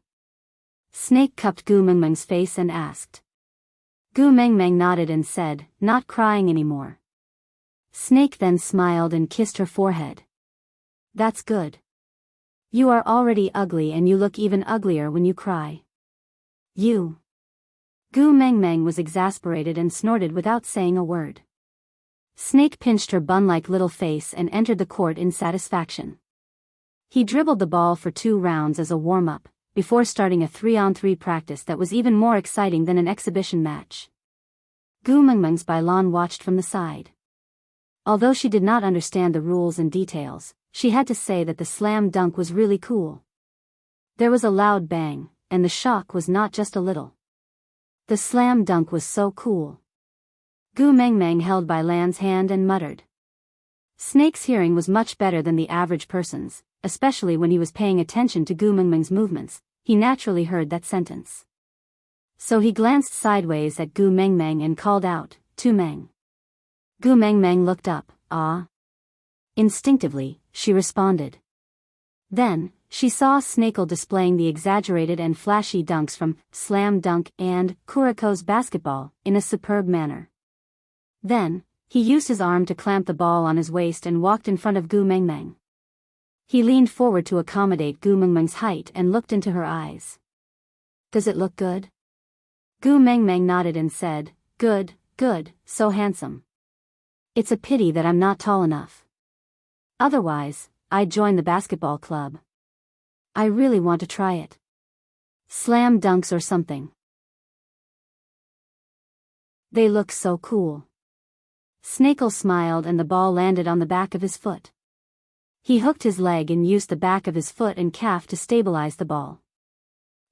Snake cupped Gu Mengmeng's face and asked. Gu Mengmeng nodded and said, "Not crying anymore." Snake then smiled and kissed her forehead. That's good. You are already ugly and you look even uglier when you cry. You. Gu Mengmeng was exasperated and snorted without saying a word. Snake pinched her bun-like little face and entered the court in satisfaction. He dribbled the ball for 2 rounds as a warm-up, before starting a 3-on-3 practice that was even more exciting than an exhibition match. Gu Mengmeng's Bailan watched from the side. Although she did not understand the rules and details, she had to say that the slam dunk was really cool. There was a loud bang, and the shock was not just a little. The slam dunk was so cool. Gu Mengmeng held Bailan's hand and muttered. Snake's hearing was much better than the average person's, especially when he was paying attention to Gu Mengmeng's movements. He naturally heard that sentence. So he glanced sideways at Gu Mengmeng and called out, "Tu Meng." Gu Mengmeng looked up, "Ah." Instinctively, she responded. Then, she saw Snakel displaying the exaggerated and flashy dunks from Slam Dunk and Kuriko's basketball in a superb manner. Then, he used his arm to clamp the ball on his waist and walked in front of Gu Mengmeng. He leaned forward to accommodate Gu Mengmeng's height and looked into her eyes. Does it look good? Gu Mengmeng nodded and said, "Good, good, so handsome. It's a pity that I'm not tall enough. Otherwise, I'd join the basketball club. I really want to try it. Slam dunks or something. They look so cool." Snakel smiled and the ball landed on the back of his foot. He hooked his leg and used the back of his foot and calf to stabilize the ball.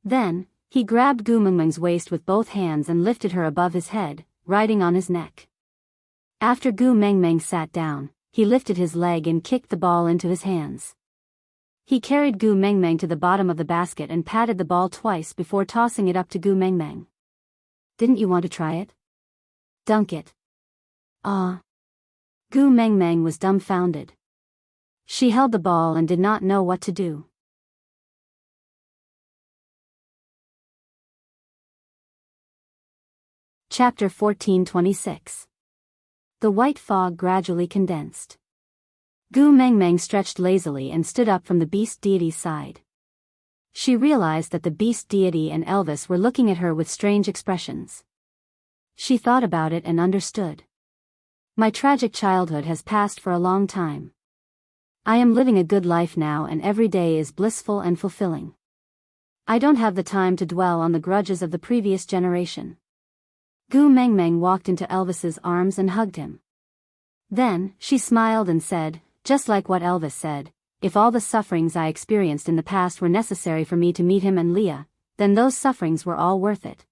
Then, he grabbed Gu Mengmeng's waist with both hands and lifted her above his head, riding on his neck. After Gu Mengmeng sat down, he lifted his leg and kicked the ball into his hands. He carried Gu Mengmeng to the bottom of the basket and patted the ball twice before tossing it up to Gu Mengmeng. "Didn't you want to try it? Dunk it." "Ah." Gu Mengmeng was dumbfounded. She held the ball and did not know what to do. Chapter 14:26. The white fog gradually condensed. Gu Mengmeng stretched lazily and stood up from the beast deity's side. She realized that the beast deity and Elvis were looking at her with strange expressions. She thought about it and understood. My tragic childhood has passed for a long time. I am living a good life now and every day is blissful and fulfilling. I don't have the time to dwell on the grudges of the previous generation. Gu Mengmeng walked into Elvis's arms and hugged him. Then, she smiled and said, just like what Elvis said, if all the sufferings I experienced in the past were necessary for me to meet him and Leah, then those sufferings were all worth it.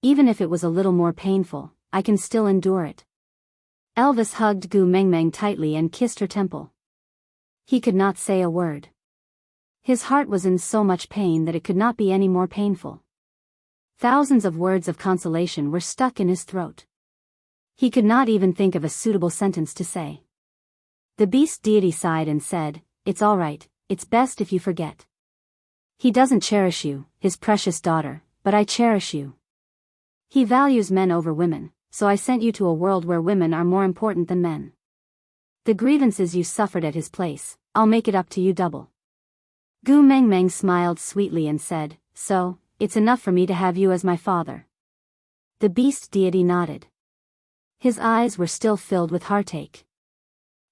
Even if it was a little more painful, I can still endure it. Elvis hugged Gu Mengmeng tightly and kissed her temple. He could not say a word. His heart was in so much pain that it could not be any more painful. Thousands of words of consolation were stuck in his throat. He could not even think of a suitable sentence to say. The beast deity sighed and said, "It's all right, it's best if you forget." He doesn't cherish you, his precious daughter, but I cherish you. He values men over women, so I sent you to a world where women are more important than men. The grievances you suffered at his place, I'll make it up to you double. Gu Mengmeng smiled sweetly and said, so, it's enough for me to have you as my father. The beast deity nodded. His eyes were still filled with heartache.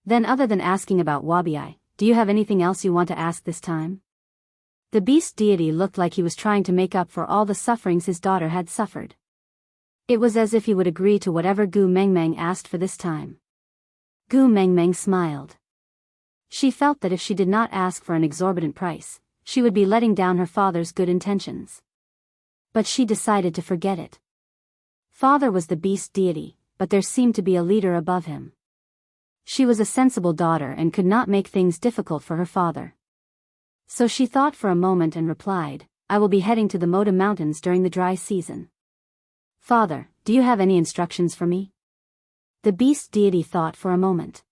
Then, other than asking about Wabiai, do you have anything else you want to ask this time? The beast deity looked like he was trying to make up for all the sufferings his daughter had suffered. It was as if he would agree to whatever Gu Mengmeng asked for this time. Gu Mengmeng smiled. She felt that if she did not ask for an exorbitant price, she would be letting down her father's good intentions. But she decided to forget it. Father was the beast deity, but there seemed to be a leader above him. She was a sensible daughter and could not make things difficult for her father. So she thought for a moment and replied, I will be heading to the Moda Mountains during the dry season. Father, do you have any instructions for me? The beast deity thought for a moment.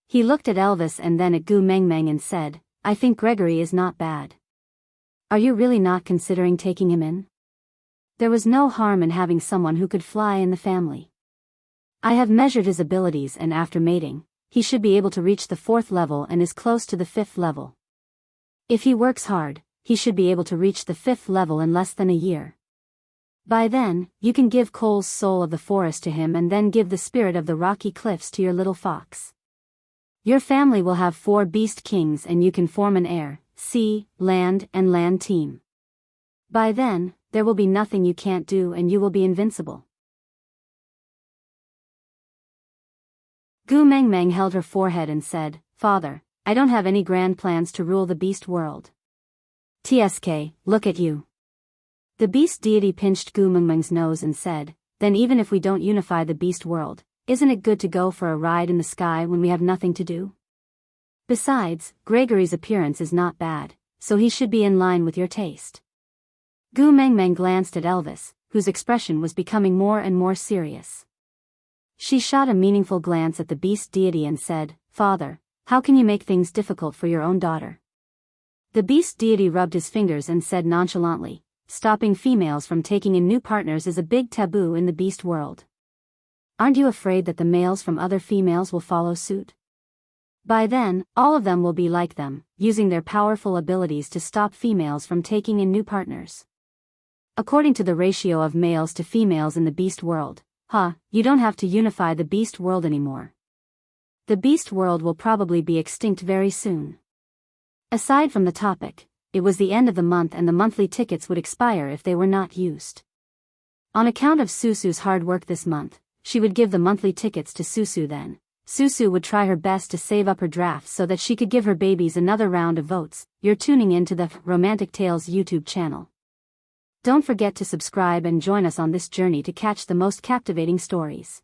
He looked at Elvis and then at Gu Mengmeng and said, I think Gregory is not bad. Are you really not considering taking him in? There was no harm in having someone who could fly in the family. I have measured his abilities and after mating, he should be able to reach the 4th level and is close to the 5th level. If he works hard, he should be able to reach the 5th level in less than a year. By then, you can give Cole's soul of the forest to him and then give the spirit of the rocky cliffs to your little fox. Your family will have 4 beast kings and you can form an air, sea, land and land team. By then, there will be nothing you can't do and you will be invincible. Gu Mengmeng held her forehead and said, Father, I don't have any grand plans to rule the beast world. TSK, look at you. The beast deity pinched Gu Mengmeng's nose and said, then even if we don't unify the beast world, isn't it good to go for a ride in the sky when we have nothing to do? Besides, Gregory's appearance is not bad, so he should be in line with your taste. Gu Mengmeng glanced at Elvis, whose expression was becoming more and more serious. She shot a meaningful glance at the beast deity and said, Father, how can you make things difficult for your own daughter? The beast deity rubbed his fingers and said nonchalantly, stopping females from taking in new partners is a big taboo in the beast world. Aren't you afraid that the males from other females will follow suit? By then, all of them will be like them, using their powerful abilities to stop females from taking in new partners. According to the ratio of males to females in the beast world, you don't have to unify the beast world anymore. The beast world will probably be extinct very soon. Aside from the topic, it was the end of the month and the monthly tickets would expire if they were not used. On account of Susu's hard work this month, she would give the monthly tickets to Susu then. Susu would try her best to save up her drafts so that she could give her babies another round of votes. You're tuning in to the Romantic Tales YouTube channel. Don't forget to subscribe and join us on this journey to catch the most captivating stories.